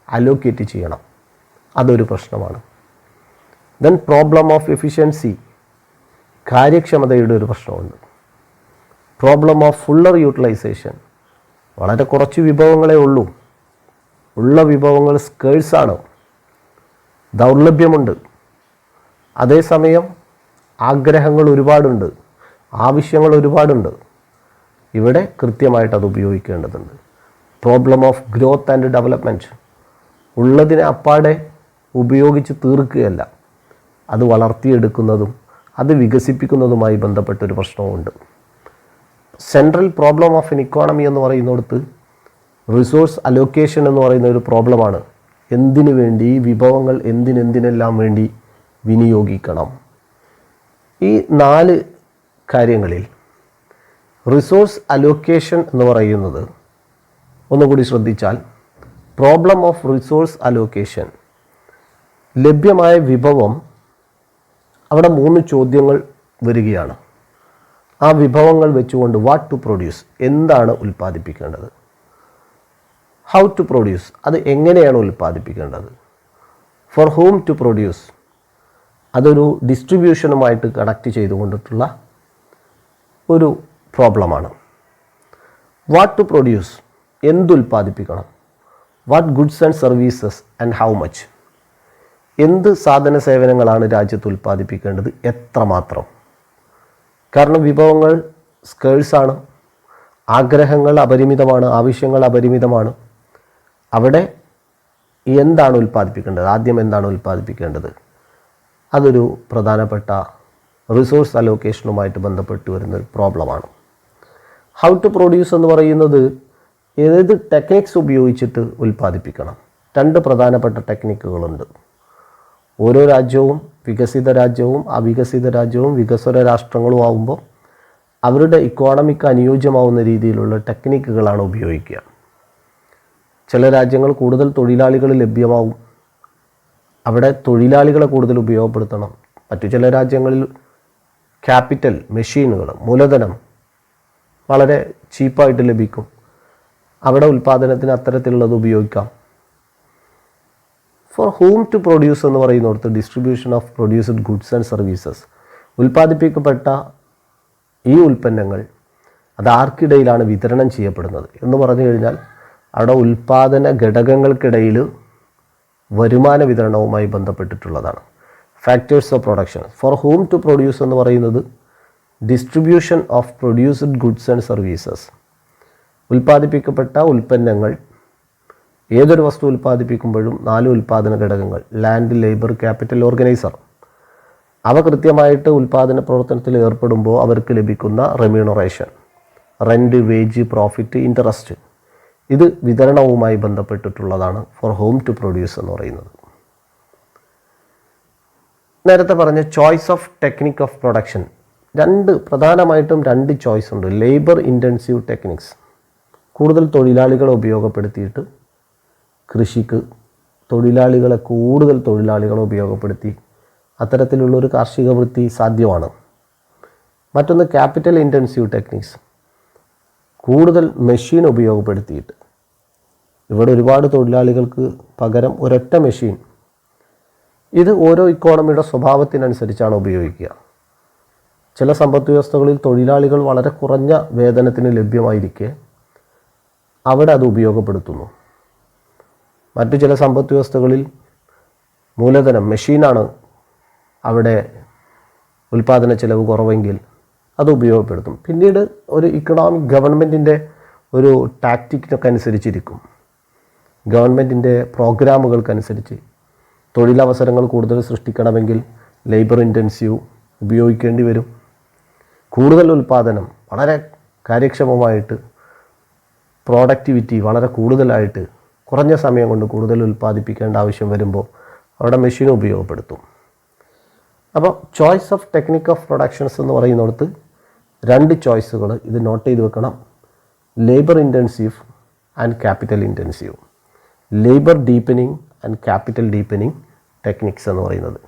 അലോക്കേറ്റ് ചെയ്യണം, അതൊരു പ്രശ്നമാണ്. ദെൻ പ്രോബ്ലം ഓഫ് എഫിഷ്യൻസി, കാര്യക്ഷമതയുടെ ഒരു പ്രശ്നമുണ്ട്. പ്രോബ്ലം ഓഫ് ഫുള്ളർ യൂട്ടിലൈസേഷൻ, വളരെ കുറച്ച് വിഭവങ്ങളേ ഉള്ളൂ, ഉള്ള വിഭവങ്ങൾ സ്കേഴ്സാണ്, ദൗർലഭ്യമുണ്ട്. അതേസമയം ആഗ്രഹങ്ങൾ ഒരുപാടുണ്ട്, ആവശ്യങ്ങൾ ഒരുപാടുണ്ട്. ഇവിടെ കൃത്യമായിട്ട് അത് ഉപയോഗിക്കേണ്ടതുണ്ട്. Problem of growth and development. ഉള്ളതിനെ അപ്പാടെ ഉപയോഗിച്ച് തീർക്കുകയല്ല, അത് വളർത്തിയെടുക്കുന്നതും അത് വികസിപ്പിക്കുന്നതുമായി ബന്ധപ്പെട്ടൊരു പ്രശ്നവുമുണ്ട്. Central problem of an economy എന്ന് പറയുന്നിടത്ത് റിസോഴ്സ് അലോക്കേഷൻ എന്ന് പറയുന്ന ഒരു പ്രോബ്ലമാണ്. എന്തിനു വേണ്ടി വിഭവങ്ങൾ എന്തിനെല്ലാം വേണ്ടി വിനിയോഗിക്കണം. ഈ 4 കാര്യങ്ങളിൽ റിസോഴ്സ് അലോക്കേഷൻ എന്ന് പറയുന്നത് ഒന്നുകൂടി ശ്രദ്ധിച്ചാൽ, പ്രോബ്ലം ഓഫ് റിസോഴ്സ് അലോക്കേഷൻ, ലഭ്യമായ വിഭവം, അവിടെ 3 ചോദ്യങ്ങൾ വരികയാണ്. ആ വിഭവങ്ങൾ വെച്ചുകൊണ്ട് വാട്ട് ടു പ്രൊഡ്യൂസ്, എന്താണ് ഉൽപ്പാദിപ്പിക്കേണ്ടത്. ഹൗ ടു പ്രൊഡ്യൂസ്, അത് എങ്ങനെയാണ് ഉൽപ്പാദിപ്പിക്കേണ്ടത്. ഫോർ ഹൂം ടു പ്രൊഡ്യൂസ്, അതൊരു ഡിസ്ട്രിബ്യൂഷനുമായിട്ട് കണക്ട് ചെയ്തുകൊണ്ടിട്ടുള്ള ഒരു പ്രോബ്ലമാണ്. വാട്ട് ടു പ്രൊഡ്യൂസ്, എന്തുൽപ്പാദിപ്പിക്കണം. What goods and services and how much, എന്ത് സാധന സേവനങ്ങളാണ് രാജ്യത്ത് ഉൽപ്പാദിപ്പിക്കേണ്ടത്, എത്രമാത്രം. കാരണം വിഭവങ്ങൾ സ്കേഴ്സാണ്, ആഗ്രഹങ്ങൾ അപരിമിതമാണ്, ആവശ്യങ്ങൾ അപരിമിതമാണ്. അവിടെ എന്താണ് ഉൽപ്പാദിപ്പിക്കേണ്ടത്, ആദ്യം എന്താണ് ഉൽപ്പാദിപ്പിക്കേണ്ടത്, അതൊരു പ്രധാനപ്പെട്ട റിസോഴ്സ് അലോക്കേഷനുമായിട്ട് ബന്ധപ്പെട്ട് വരുന്നൊരു പ്രോബ്ലമാണ്. ഹൗ ടു പ്രൊഡ്യൂസ് എന്ന് പറയുന്നത് ഏത് ടെക്നിക്സ് ഉപയോഗിച്ചിട്ട് ഉൽപ്പാദിപ്പിക്കണം. 2 പ്രധാനപ്പെട്ട ടെക്നിക്കുകളുണ്ട്. ഓരോ രാജ്യവും വികസിത രാജ്യവും അവികസിത രാജ്യവും വികസ്വര രാഷ്ട്രങ്ങളും ആകുമ്പോൾ അവരുടെ ഇക്കോണമിക്ക് അനുയോജ്യമാവുന്ന രീതിയിലുള്ള ടെക്നിക്കുകളാണ് ഉപയോഗിക്കുക. ചില രാജ്യങ്ങൾ കൂടുതൽ തൊഴിലാളികൾ ലഭ്യമാവും, അവിടെ തൊഴിലാളികളെ കൂടുതൽ ഉപയോഗപ്പെടുത്തണം. മറ്റു ചില രാജ്യങ്ങളിൽ ക്യാപിറ്റൽ, മെഷീനുകൾ, മൂലധനം വളരെ ചീപ്പായിട്ട് ലഭിക്കും, അവിടെ ഉൽപ്പാദനത്തിന് അത്തരത്തിലുള്ളത് ഉപയോഗിക്കാം. ഫോർ ഹൂം ടു പ്രൊഡ്യൂസ് എന്ന് പറയുന്നിടത്ത് distribution of produced goods and services, ഉൽപ്പാദിപ്പിക്കപ്പെട്ട ഈ ഉൽപ്പന്നങ്ങൾ അത് ആർക്കിടയിലാണ് വിതരണം ചെയ്യപ്പെടുന്നത് എന്ന് പറഞ്ഞു കഴിഞ്ഞാൽ അവിടെ ഉൽപ്പാദന ഘടകങ്ങൾക്കിടയിൽ വരുമാന വിതരണവുമായി ബന്ധപ്പെട്ടിട്ടുള്ളതാണ്. Factors of production. For whom to produce എന്ന് പറയുന്നത് distribution of produced goods and services, ഉൽപ്പാദിപ്പിക്കപ്പെട്ട ഉൽപ്പന്നങ്ങൾ, ഏതൊരു വസ്തു ഉൽപ്പാദിപ്പിക്കുമ്പോഴും 4 ഉൽപ്പാദന ഘടകങ്ങൾ, ലാൻഡ്, ലേബർ, ക്യാപിറ്റൽ, ഓർഗനൈസർ, അവ കൃത്യമായിട്ട് ഉൽപ്പാദന പ്രവർത്തനത്തിൽ ഏർപ്പെടുമ്പോൾ അവർക്ക് ലഭിക്കുന്ന remuneration, rent, wage, profit, interest, ഇത് വിതരണവുമായി ബന്ധപ്പെട്ടിട്ടുള്ളതാണ് ഫോർ ഹോം ടു പ്രൊഡ്യൂസ് എന്ന് പറയുന്നത്. നേരത്തെ പറഞ്ഞ choice of technique of production, പ്രധാനമായിട്ടും 2 ചോയ്സ് ഉണ്ട്. ലേബർ ഇൻറ്റൻസീവ് ടെക്നിക്സ്, കൂടുതൽ തൊഴിലാളികളെ ഉപയോഗപ്പെടുത്തിയിട്ട് കൃഷിക്ക് കൂടുതൽ തൊഴിലാളികളെ ഉപയോഗപ്പെടുത്തി അത്തരത്തിലുള്ളൊരു കാർഷിക വൃത്തി സാധ്യമാണ്. മറ്റൊന്ന് ക്യാപിറ്റൽ ഇൻറ്റൻസീവ് ടെക്നിക്സ്, കൂടുതൽ മെഷീൻ ഉപയോഗപ്പെടുത്തിയിട്ട്, ഇവിടെ ഒരുപാട് തൊഴിലാളികൾക്ക് പകരം ഒരൊറ്റ മെഷീൻ. ഇത് ഓരോ ഇക്കോണമിയുടെ സ്വഭാവത്തിനനുസരിച്ചാണ് ഉപയോഗിക്കുക. ചില സമ്പദ് വ്യവസ്ഥകളിൽ തൊഴിലാളികൾ വളരെ കുറഞ്ഞ വേതനത്തിന് ലഭ്യമായിരിക്കെ അവിടെ അത് ഉപയോഗപ്പെടുത്തുന്നു. മറ്റു ചില സമ്പദ് വ്യവസ്ഥകളിൽ മൂലധനം, മെഷീനാണ് അവിടെ ഉൽപ്പാദന ചെലവ് കുറവെങ്കിൽ അത് ഉപയോഗപ്പെടുത്തും. പിന്നീട് ഒരു ഇക്കണോമിക് ഗവൺമെൻറ്റിൻ്റെ ഒരു ടാക്റ്റിക്കിനൊക്കെ അനുസരിച്ചിരിക്കും, ഗവൺമെൻറ്റിൻ്റെ പ്രോഗ്രാമുകൾക്കനുസരിച്ച് തൊഴിലവസരങ്ങൾ കൂടുതൽ സൃഷ്ടിക്കണമെങ്കിൽ ലേബർ ഇൻറ്റൻസീവ് ഉപയോഗിക്കേണ്ടി വരും. കൂടുതൽ ഉൽപ്പാദനം, വളരെ കാര്യക്ഷമമായിട്ട് പ്രോഡക്റ്റിവിറ്റി വളരെ കൂടുതലായിട്ട് കുറഞ്ഞ സമയം കൊണ്ട് കൂടുതൽ ഉൽപ്പാദിപ്പിക്കേണ്ട ആവശ്യം വരുമ്പോൾ അവിടെ മെഷീൻ ഉപയോഗപ്പെടുത്തും. അപ്പോൾ choice of technique of productions എന്ന് പറയുന്നിടത്ത് 2 ചോയ്സുകൾ, ഇത് നോട്ട് ചെയ്ത് വെക്കണം. Labour intensive and capital intensive, labour deepening and capital deepening techniques എന്ന് പറയുന്നത്.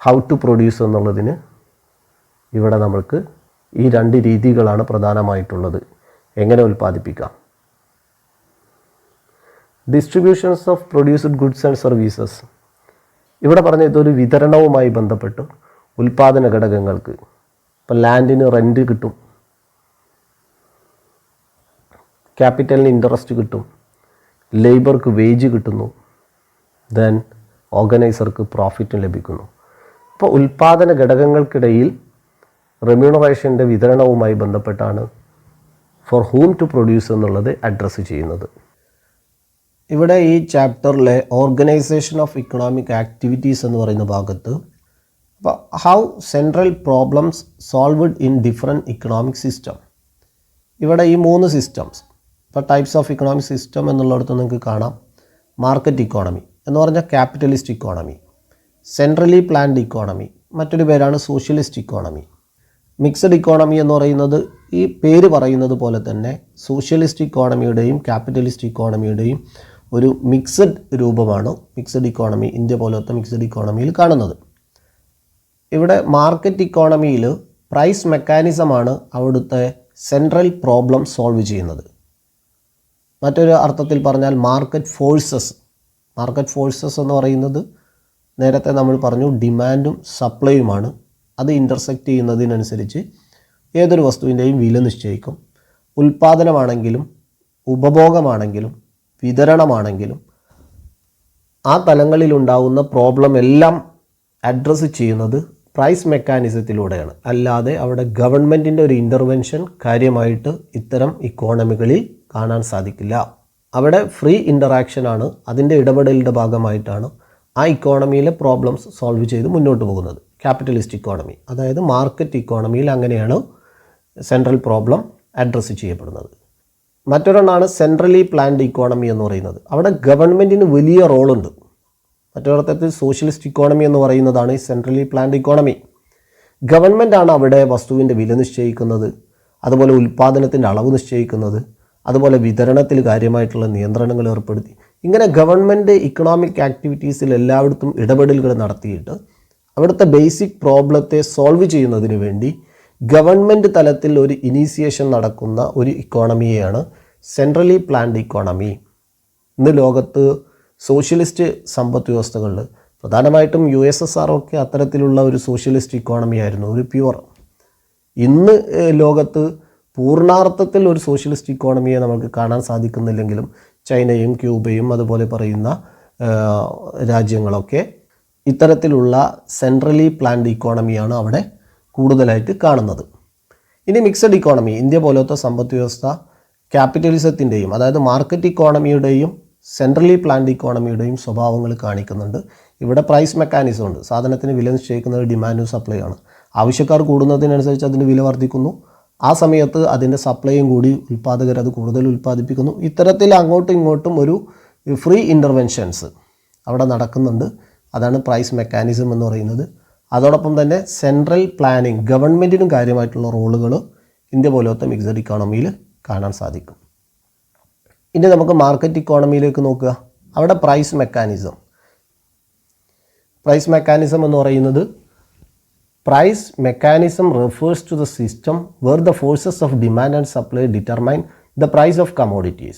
ഹൗ ടു പ്രൊഡ്യൂസ് എന്നുള്ളതിന് ഇവിടെ നമ്മൾക്ക് ഈ 2 രീതികളാണ് പ്രധാനമായിട്ടുള്ളത്. എങ്ങനെ ഉൽപ്പാദിപ്പിക്കാം. Distributions of produced goods and services, ഇവിടെ പറഞ്ഞ ഇതൊരു വിതരണവുമായി ബന്ധപ്പെട്ട് ഉൽപ്പാദന ഘടകങ്ങൾക്ക്, ഇപ്പം ലാൻഡിന് റെൻറ്റ് കിട്ടും, ക്യാപിറ്റലിന് ഇൻട്രസ്റ്റ് കിട്ടും, ലേബർക്ക് വേജ് കിട്ടുന്നു, ദെൻ ഓർഗനൈസർക്ക് പ്രോഫിറ്റും ലഭിക്കുന്നു. അപ്പോൾ ഉൽപ്പാദന ഘടകങ്ങൾക്കിടയിൽ റെമ്യൂണറേഷൻ്റെ വിതരണവുമായി ബന്ധപ്പെട്ടാണ് ഫോർ ഹൂം ടു പ്രൊഡ്യൂസ് എന്നുള്ളത് അഡ്രസ്സ് ചെയ്യുന്നത്. ഇവിടെ ഈ ചാപ്റ്ററിലെ ഓർഗനൈസേഷൻ ഓഫ് ഇക്കണോമിക് ആക്ടിവിറ്റീസ് എന്ന് പറയുന്ന ഭാഗത്ത് അപ്പോൾ how central problems solved in different economic system, ഇവിടെ ഈ 3 സിസ്റ്റംസ് ഇപ്പോൾ ടൈപ്സ് ഓഫ് ഇക്കണോമിക് സിസ്റ്റം എന്നുള്ളിടത്ത് നിങ്ങൾക്ക് കാണാം. മാർക്കറ്റ് ഇക്കോണമി എന്ന് പറഞ്ഞാൽ capitalist economy, centrally planned economy, മറ്റൊരു പേരാണ് സോഷ്യലിസ്റ്റ് ഇക്കോണമി. മിക്സഡ് ഇക്കോണമി എന്ന് പറയുന്നത് ഈ പേര് പറയുന്നത് പോലെ തന്നെ സോഷ്യലിസ്റ്റ് ഇക്കോണമിയുടെയും ക്യാപിറ്റലിസ്റ്റ് ഇക്കോണമിയുടെയും ഒരു മിക്സഡ് രൂപമാണ് മിക്സഡ് ഇക്കോണമി, ഇന്ത്യ പോലത്തെ മിക്സഡ് ഇക്കോണമിയിൽ കാണുന്നത്. ഇവിടെ മാർക്കറ്റ് ഇക്കോണമിയിൽ പ്രൈസ് മെക്കാനിസമാണ് അവിടുത്തെ സെൻട്രൽ പ്രോബ്ലം സോൾവ് ചെയ്യുന്നത്. മറ്റൊരു അർത്ഥത്തിൽ പറഞ്ഞാൽ മാർക്കറ്റ് ഫോഴ്സസ് എന്ന് പറയുന്നത് നേരത്തെ നമ്മൾ പറഞ്ഞു ഡിമാൻഡും സപ്ലൈയുമാണ്. അത് ഇൻ്റർസെക്റ്റ് ചെയ്യുന്നതിനനുസരിച്ച് ഏതൊരു വസ്തുവിൻ്റെയും വില നിശ്ചയിക്കും. ഉൽപ്പാദനമാണെങ്കിലും ഉപഭോഗമാണെങ്കിലും വിതരണമാണെങ്കിലും ആ തലങ്ങളിലുണ്ടാകുന്ന പ്രോബ്ലം എല്ലാം അഡ്രസ്സ് ചെയ്യുന്നത് പ്രൈസ് മെക്കാനിസത്തിലൂടെയാണ്. അല്ലാതെ അവിടെ ഗവൺമെൻറ്റിൻ്റെ ഒരു ഇൻ്റർവെൻഷൻ കാര്യമായിട്ട് ഇത്തരം ഇക്കോണമികളിൽ കാണാൻ സാധിക്കില്ല. അവിടെ ഫ്രീ ഇൻ്ററാക്ഷനാണ്, അതിൻ്റെ ഇടപെടലിൻ്റെ ഭാഗമായിട്ടാണ് ആ ഇക്കോണമിയിലെ പ്രോബ്ലംസ് സോൾവ് ചെയ്ത് മുന്നോട്ട് പോകുന്നത്. ക്യാപിറ്റലിസ്റ്റ് ഇക്കോണമി അതായത് മാർക്കറ്റ് ഇക്കോണമിയിൽ അങ്ങനെയാണ് സെൻട്രൽ പ്രോബ്ലം അഡ്രസ്സ് ചെയ്യപ്പെടുന്നത്. മറ്റൊരെണ്ണമാണ് സെൻട്രലി പ്ലാൻഡ് ഇക്കോണമി എന്ന് പറയുന്നത്. അവിടെ ഗവൺമെൻറ്റിന് വലിയ റോളുണ്ട്. മറ്റൊരർത്ഥത്തിൽ സോഷ്യലിസ്റ്റ് ഇക്കോണമി എന്ന് പറയുന്നതാണ് ഈ സെൻട്രലി പ്ലാൻഡ് ഇക്കോണമി. ഗവൺമെൻറ്റാണ് അവിടെ വസ്തുവിൻ്റെ വില നിശ്ചയിക്കുന്നത്, അതുപോലെ ഉൽപ്പാദനത്തിൻ്റെ അളവ് നിശ്ചയിക്കുന്നത്, അതുപോലെ വിതരണത്തിൽ കാര്യമായിട്ടുള്ള നിയന്ത്രണങ്ങൾ ഏർപ്പെടുത്തി. ഇങ്ങനെ ഗവൺമെൻറ് ഇക്കണോമിക് ആക്ടിവിറ്റീസിൽ എല്ലായിടത്തും ഇടപെടലുകൾ നടത്തിയിട്ട് അവിടുത്തെ ബേസിക് പ്രോബ്ലത്തെ സോൾവ് ചെയ്യുന്നതിന് വേണ്ടി ഗവൺമെൻറ് തലത്തിൽ ഒരു ഇനീസിയേഷൻ നടക്കുന്ന ഒരു ഇക്കോണമിയെയാണ് സെൻട്രലി പ്ലാൻഡ് ഇക്കോണമി. ഇന്ന് ലോകത്ത് സോഷ്യലിസ്റ്റ് സമ്പദ് വ്യവസ്ഥകളിൽ പ്രധാനമായിട്ടും USSR ഒക്കെ അത്തരത്തിലുള്ള ഒരു സോഷ്യലിസ്റ്റ് ഇക്കോണമി ആയിരുന്നു, ഒരു പ്യുവർ. ഇന്ന് ലോകത്ത് പൂർണ്ണാർത്ഥത്തിൽ ഒരു സോഷ്യലിസ്റ്റ് ഇക്കോണമിയെ നമുക്ക് കാണാൻ സാധിക്കുന്നില്ലെങ്കിലും ചൈനയും ക്യൂബയും അതുപോലെ പറയുന്ന രാജ്യങ്ങളൊക്കെ ഇത്തരത്തിലുള്ള സെൻട്രലി പ്ലാൻഡ് ഇക്കോണമിയാണ് അവിടെ കൂടുതലായിട്ട് കാണുന്നത്. ഇനി മിക്സഡ് ഇക്കോണമി, ഇന്ത്യ പോലത്തെ സമ്പദ് വ്യവസ്ഥ ക്യാപിറ്റലിസത്തിൻ്റെയും അതായത് മാർക്കറ്റ് ഇക്കോണമിയുടെയും സെൻട്രലി പ്ലാൻഡ് ഇക്കോണമിയുടെയും സ്വഭാവങ്ങൾ കാണിക്കുന്നുണ്ട്. ഇവിടെ പ്രൈസ് മെക്കാനിസം ഉണ്ട്. സാധനത്തിന് വില നിശ്ചയിക്കുന്നത് ഡിമാൻഡും സപ്ലൈ ആണ്. ആവശ്യക്കാർ കൂടുന്നതിനനുസരിച്ച് അതിന് വില വർദ്ധിക്കുന്നു. ആ സമയത്ത് അതിൻ്റെ സപ്ലൈയും കൂടി ഉൽപ്പാദകർ അത് കൂടുതൽ ഉൽപ്പാദിപ്പിക്കുന്നു. ഇത്തരത്തിൽ അങ്ങോട്ടും ഇങ്ങോട്ടും ഒരു ഫ്രീ ഇൻ്റർവെൻഷൻസ് അവിടെ നടക്കുന്നുണ്ട്. അതാണ് പ്രൈസ് മെക്കാനിസം എന്ന് പറയുന്നത്. അതോടൊപ്പം തന്നെ സെൻട്രൽ പ്ലാനിങ്, ഗവൺമെൻറ്റിനും കാര്യമായിട്ടുള്ള റോളുകൾ ഇന്ത്യ പോലത്തെ മിക്സഡ് ഇക്കോണമിയിൽ കാണാൻ സാധിക്കും. ഇനി നമുക്ക് മാർക്കറ്റ് ഇക്കോണമിയിലേക്ക് നോക്കുക. അവിടെ പ്രൈസ് മെക്കാനിസം എന്ന് പറയുന്നത് price mechanism refers to the system where the forces of demand and supply determine the price of commodities.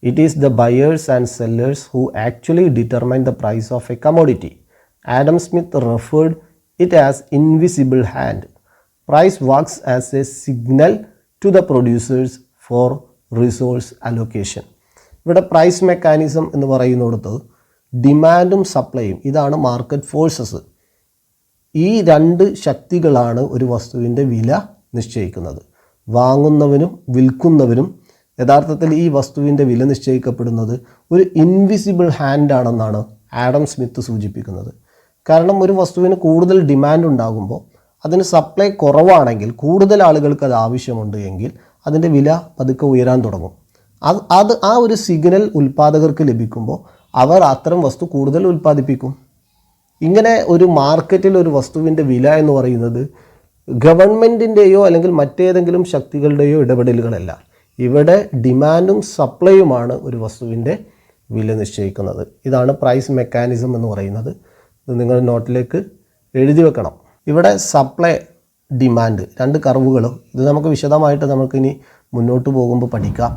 It is the buyers and sellers who actually determine the price of a commodity. Adam Smith referred it as invisible hand. Price works as a signal to the producers for resource allocation. ഇവിടെ price mechanism എന്ന് പറയുന്നിടത്ത് ഡിമാൻഡും സപ്ലൈയും ഇതാണ് market forces. ഈ 2 ശക്തികളാണ് ഒരു വസ്തുവിൻ്റെ വില നിശ്ചയിക്കുന്നത്. വാങ്ങുന്നവനും വിൽക്കുന്നവരും യഥാർത്ഥത്തിൽ ഈ വസ്തുവിൻ്റെ വില നിശ്ചയിക്കപ്പെടുന്നത് ഒരു ഇൻവിസിബിൾ ഹാൻഡ് ആണെന്നാണ് ആഡം സ്മിത്ത് സൂചിപ്പിക്കുന്നത്. കാരണം ഒരു വസ്തുവിന് കൂടുതൽ ഡിമാൻഡ് ഉണ്ടാകുമ്പോൾ അതിന് സപ്ലൈ കുറവാണെങ്കിൽ കൂടുതൽ ആളുകൾക്ക് അത് ആവശ്യമുണ്ട് എങ്കിൽ അതിൻ്റെ വില പതുക്കെ ഉയരാൻ തുടങ്ങും. അത് ആ ഒരു സിഗ്നൽ ഉൽപ്പാദകർക്ക് ലഭിക്കുമ്പോൾ അവർ അത്തരം വസ്തു കൂടുതൽ ഉൽപ്പാദിപ്പിക്കും. ഇങ്ങനെ ഒരു മാർക്കറ്റിൽ ഒരു വസ്തുവിൻ്റെ വില എന്ന് പറയുന്നത് ഗവൺമെൻറ്റിൻ്റെയോ അല്ലെങ്കിൽ മറ്റേതെങ്കിലും ശക്തികളുടെയോ ഇടപെടലുകളല്ല. ഇവിടെ ഡിമാൻഡും സപ്ലൈയുമാണ് ഒരു വസ്തുവിൻ്റെ വില നിശ്ചയിക്കുന്നത്. ഇതാണ് പ്രൈസ് മെക്കാനിസം എന്ന് പറയുന്നത്. ഇത് നിങ്ങൾ നോട്ടിലേക്ക് എഴുതി വെക്കണം. ഇവിടെ സപ്ലൈ ഡിമാൻഡ് 2 കർവുകൾ, ഇത് നമുക്ക് വിശദമായിട്ട് നമുക്കിനി മുന്നോട്ട് പോകുമ്പോൾ പഠിക്കാം.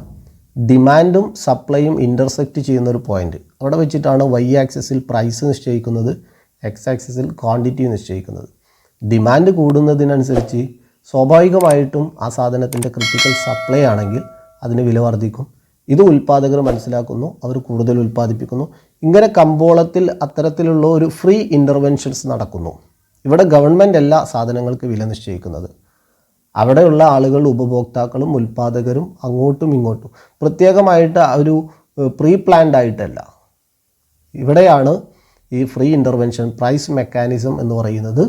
ഡിമാൻഡും സപ്ലൈയും ഇൻ്റർസെക്റ്റ് ചെയ്യുന്നൊരു പോയിൻ്റ്, അവിടെ വെച്ചിട്ടാണ് Y ആക്സിസിൽ പ്രൈസ് നിശ്ചയിക്കുന്നത്, X ആക്സിസിൽ ക്വാണ്ടിറ്റി നിശ്ചയിക്കുന്നത്. ഡിമാൻഡ് കൂടുന്നതിനനുസരിച്ച് സ്വാഭാവികമായിട്ടും ആ സാധനത്തിൻ്റെ ക്രിട്ടിക്കൽ സപ്ലൈ ആണെങ്കിൽ അതിന് വില വർദ്ധിക്കും. ഇത് ഉൽപ്പാദകർ മനസ്സിലാക്കുന്നു, അവർ കൂടുതൽ ഉൽപ്പാദിപ്പിക്കുന്നു. ഇങ്ങനെ കമ്പോളത്തിൽ അത്തരത്തിലുള്ള ഒരു ഫ്രീ ഇൻ്റർവെൻഷൻസ് നടക്കുന്നു. ഇവിടെ ഗവൺമെൻറ് അല്ല സാധനങ്ങൾക്ക് വില നിശ്ചയിക്കുന്നത്. അവിടെയുള്ള ആളുകൾ, ഉപഭോക്താക്കളും ഉൽപ്പാദകരും അങ്ങോട്ടും ഇങ്ങോട്ടും പ്രത്യേകമായിട്ട് ഒരു പ്രീ പ്ലാൻഡ് ആയിട്ടല്ല. ഇവിടെയാണ് ഈ ഫ്രീ ഇൻ്റർവെൻഷൻ പ്രൈസ് മെക്കാനിസം എന്ന് പറയുന്നത്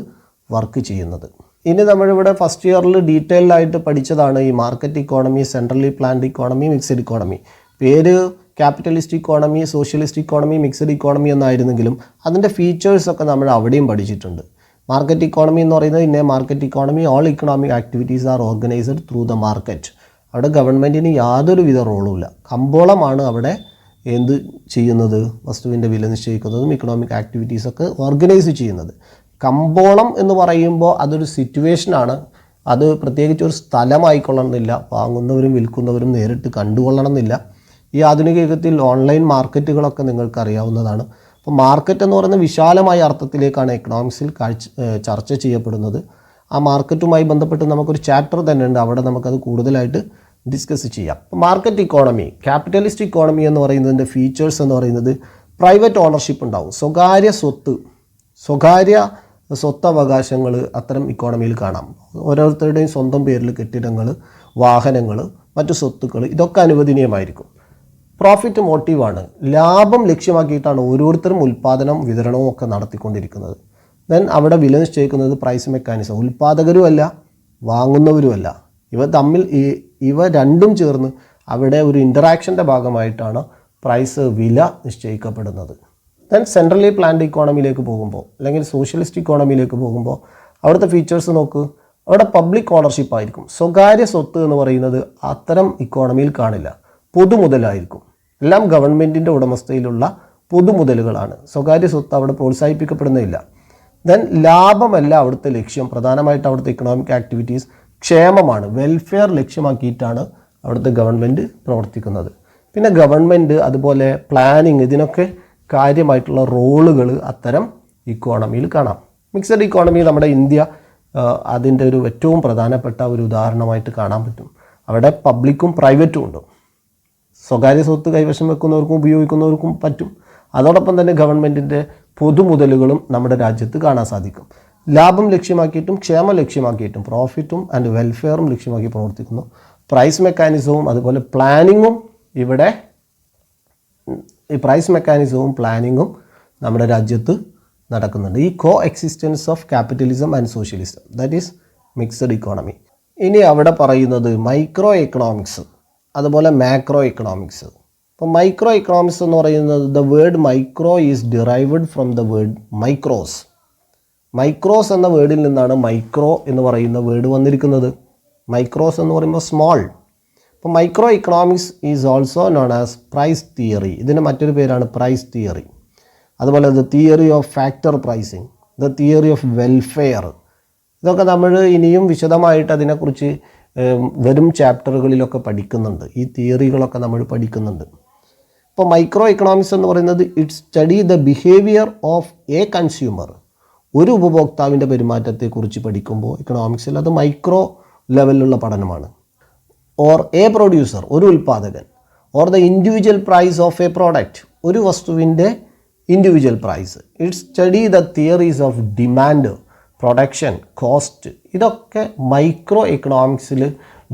വർക്ക് ചെയ്യുന്നത്. ഇനി നമ്മളിവിടെ ഫസ്റ്റ് ഇയറിൽ ഡീറ്റെയിൽഡ് ആയിട്ട് പഠിച്ചതാണ് ഈ market economy, centrally planned economy, mixed economy. പേര് capitalist economy, socialist economy, mixed economy എന്നായിരുന്നെങ്കിലും അതിൻ്റെ ഫീച്ചേഴ്സൊക്കെ നമ്മൾ അവിടെയും പഠിച്ചിട്ടുണ്ട്. മാർക്കറ്റ് ഇക്കോണമി എന്ന് പറയുന്നത് ഇന്ന market economy all economic activities are organised through the market. അവിടെ ഗവൺമെൻറ്റിന് യാതൊരുവിധ റോളുമില്ല. കമ്പോളമാണ് അവിടെ എന്ത് ചെയ്യുന്നത്, വസ്തുവിൻ്റെ വില നിശ്ചയിക്കുന്നതും ഇക്കണോമിക് ആക്ടിവിറ്റീസൊക്കെ ഓർഗനൈസ് ചെയ്യുന്നത്. കമ്പോളം എന്ന് പറയുമ്പോൾ അതൊരു സിറ്റുവേഷനാണ്. അത് പ്രത്യേകിച്ച് ഒരു സ്ഥലമായിക്കൊള്ളണമെന്നില്ല. വാങ്ങുന്നവരും വിൽക്കുന്നവരും നേരിട്ട് കണ്ടുകൊള്ളണമെന്നില്ല. ഈ ആധുനിക യുഗത്തിൽ ഓൺലൈൻ മാർക്കറ്റുകളൊക്കെ നിങ്ങൾക്ക് അറിയാവുന്നതാണ്. അപ്പോൾ മാർക്കറ്റ് എന്ന് പറയുന്ന വിശാലമായ അർത്ഥത്തിലേക്കാണ് എക്കണോമിക്സിൽ ചർച്ച ചെയ്യപ്പെടുന്നത്. ആ മാർക്കറ്റുമായി ബന്ധപ്പെട്ട് നമുക്കൊരു ചാപ്റ്റർ തന്നെ ഉണ്ട്, അവിടെ നമുക്കത് കൂടുതലായിട്ട് ഡിസ്കസ് ചെയ്യാം. അപ്പോൾ മാർക്കറ്റ് ഇക്കോണമി, ക്യാപിറ്റലിസ്റ്റ് ഇക്കോണമി എന്ന് പറയുന്നതിൻ്റെ ഫീച്ചേഴ്സ് എന്ന് പറയുന്നത് പ്രൈവറ്റ് ഓണർഷിപ്പ് ഉണ്ടാവും. സ്വകാര്യ സ്വത്തവകാശങ്ങൾ അത്തരം ഇക്കോണമിയിൽ കാണാം. ഓരോരുത്തരുടെയും സ്വന്തം പേരിൽ കെട്ടിടങ്ങൾ, വാഹനങ്ങൾ, മറ്റു സ്വത്തുക്കൾ, ഇതൊക്കെ അനുവദനീയമായിരിക്കും. പ്രോഫിറ്റ് മോട്ടീവാണ്. ലാഭം ലക്ഷ്യമാക്കിയിട്ടാണ് ഓരോരുത്തരും ഉൽപ്പാദനം, വിതരണവും ഒക്കെ നടത്തിക്കൊണ്ടിരിക്കുന്നത്. ദെൻ അവിടെ വില നിശ്ചയിക്കുന്നത് പ്രൈസ് മെക്കാനിസം. ഉൽപ്പാദകരുമല്ല, വാങ്ങുന്നവരുമല്ല. ഇവ രണ്ടും ചേർന്ന് അവിടെ ഒരു ഇൻ്ററാക്ഷൻ്റെ ഭാഗമായിട്ടാണ് പ്രൈസ്, വില നിശ്ചയിക്കപ്പെടുന്നത്. ദെൻ സെൻട്രലി പ്ലാൻഡ് ഇക്കോണമിയിലേക്ക് പോകുമ്പോൾ, അല്ലെങ്കിൽ സോഷ്യലിസ്റ്റ് ഇക്കോണമിയിലേക്ക് പോകുമ്പോൾ അവിടുത്തെ ഫീച്ചേഴ്സ് നോക്ക്. അവിടെ പബ്ലിക് ഓണർഷിപ്പ് ആയിരിക്കും. സ്വകാര്യ സ്വത്ത് എന്ന് പറയുന്നത് അത്തരം ഇക്കോണമിയിൽ കാണില്ല. പൊതുമുതലായിരിക്കും. എല്ലാം ഗവൺമെൻറ്റിൻ്റെ ഉടമസ്ഥയിലുള്ള പൊതുമുതലുകളാണ്. സ്വകാര്യ സ്വത്ത് അവിടെ പ്രോത്സാഹിപ്പിക്കപ്പെടുന്നില്ല. ദെൻ ലാഭമല്ല അവിടുത്തെ ലക്ഷ്യം. പ്രധാനമായിട്ട് അവിടുത്തെ ഇക്കണോമിക് ആക്ടിവിറ്റീസ് ക്ഷേമമാണ്, വെൽഫെയർ ലക്ഷ്യമാക്കിയിട്ടാണ് അവിടുത്തെ ഗവൺമെൻറ് പ്രവർത്തിക്കുന്നത്. പിന്നെ ഗവൺമെൻറ്, അതുപോലെ പ്ലാനിങ്, ഇതിനൊക്കെ കാര്യമായിട്ടുള്ള റോളുകൾ അത്തരം ഇക്കോണമിയിൽ കാണാം. മിക്സഡ് ഇക്കോണമി നമ്മുടെ ഇന്ത്യ അതിൻ്റെ ഒരു ഏറ്റവും പ്രധാനപ്പെട്ട ഒരു ഉദാഹരണമായിട്ട് കാണാൻ പറ്റും. അവിടെ പബ്ലിക്കും പ്രൈവറ്റും ഉണ്ട്. സ്വകാര്യ സ്വത്ത് കൈവശം വെക്കുന്നവർക്കും ഉപയോഗിക്കുന്നവർക്കും പറ്റും. അതോടൊപ്പം തന്നെ ഗവൺമെൻറ്റിൻ്റെ പൊതുമുതലുകളും നമ്മുടെ രാജ്യത്ത് കാണാൻ സാധിക്കും. ലാഭം ലക്ഷ്യമാക്കിയിട്ടും ക്ഷേമം ലക്ഷ്യമാക്കിയിട്ടും പ്രോഫിറ്റും ആൻഡ് വെൽഫെയറും ലക്ഷ്യമാക്കി പ്രവർത്തിക്കുന്നു. പ്രൈസ് മെക്കാനിസവും അതുപോലെ പ്ലാനിങ്ങും ഇവിടെ ഈ പ്രൈസ് മെക്കാനിസവും പ്ലാനിങ്ങും നമ്മുടെ രാജ്യത്ത് നടക്കുന്നുണ്ട്. ഈ കോ existence of capitalism and socialism, that is mixed economy. ഇനി അവിടെ പറയുന്നത് മൈക്രോ എക്കണോമിക്സ്, അതുപോലെ മാക്രോ എക്കണോമിക്സ്. അപ്പോൾ മൈക്രോ എക്കണോമിക്സ് എന്ന് പറയുന്നത് the word micro is derived from the word micros. Micros എന്ന വേർഡിൽ നിന്നാണ് മൈക്രോ എന്ന് പറയുന്ന വേർഡ് വന്നിരിക്കുന്നത്. മൈക്രോസ് എന്ന് പറയുമ്പോൾ സ്മോൾ. അപ്പോൾ micro economics is also known as price theory. ഇതിന് മറ്റൊരു പേരാണ് പ്രൈസ് തിയറി. അതുപോലെ the theory of factor pricing, the theory of welfare. ഇതൊക്കെ നമ്മൾ ഇനിയും വിശദമായിട്ട് അതിനെക്കുറിച്ച് വരും ചാപ്റ്ററുകളിലൊക്കെ പഠിക്കുന്നുണ്ട്. ഈ തിയറികളൊക്കെ നമ്മൾ പഠിക്കുന്നുണ്ട്. ഇപ്പോൾ മൈക്രോ ഇക്കണോമിക്സ് എന്ന് പറയുന്നത് it study the behaviour of A consumer. ഒരു ഉപഭോക്താവിൻ്റെ പെരുമാറ്റത്തെക്കുറിച്ച് പഠിക്കുമ്പോൾ ഇക്കണോമിക്സിൽ അത് മൈക്രോ ലെവലിലുള്ള പഠനമാണ്. ഓർ എ പ്രൊഡ്യൂസർ, ഒരു ഉൽപ്പാദകൻ. Or the individual price of a product, ഒരു വസ്തുവിൻ്റെ individual price. It study the theories of demand, production, cost. ഇതൊക്കെ മൈക്രോ എക്കണോമിക്സിൽ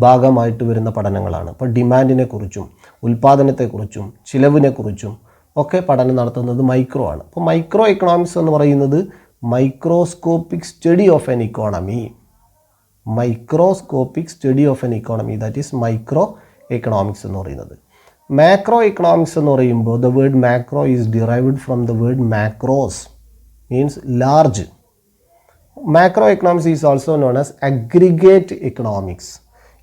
ഭാഗമായിട്ട് വരുന്ന പഠനങ്ങളാണ്. ഇപ്പോൾ ഡിമാൻഡിനെ കുറിച്ചും ഉൽപ്പാദനത്തെക്കുറിച്ചും ചിലവിനെക്കുറിച്ചും ഒക്കെ പഠനം നടത്തുന്നത് മൈക്രോ ആണ്. അപ്പോൾ മൈക്രോ എക്കണോമിക്സ് എന്ന് പറയുന്നത് microscopic study of an economy. Microscopic study of an economy, that is micro economics എന്ന് പറയുന്നത്. മാക്രോ എക്കണോമിക്സ് എന്ന് പറയുമ്പോൾ the word macro is derived from the word macros, means large. Macro economics is also known as aggregate economics.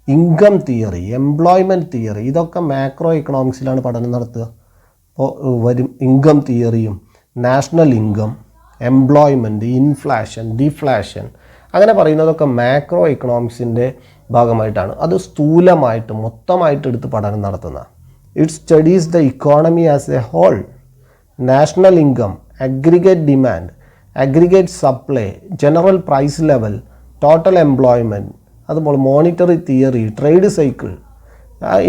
Income theory, employment theory, ഇതൊക്കെ macro എക്കണോമിക്സിലാണ് പഠനം നടത്തുക. അപ്പോൾ വരും ഇൻകം തിയറിയും national income, employment, inflation, deflation, അങ്ങനെ പറയുന്നതൊക്കെ മാക്രോ എക്കണോമിക്സിൻ്റെ ഭാഗമായിട്ടാണ്. അത് സ്ഥൂലമായിട്ട് മൊത്തമായിട്ട് എടുത്ത് പഠനം നടത്തുന്ന. It studies the economy as a whole. National income, aggregate demand, aggregate supply, general price level, total employment, അതുപോലെ monetary theory, trade cycle,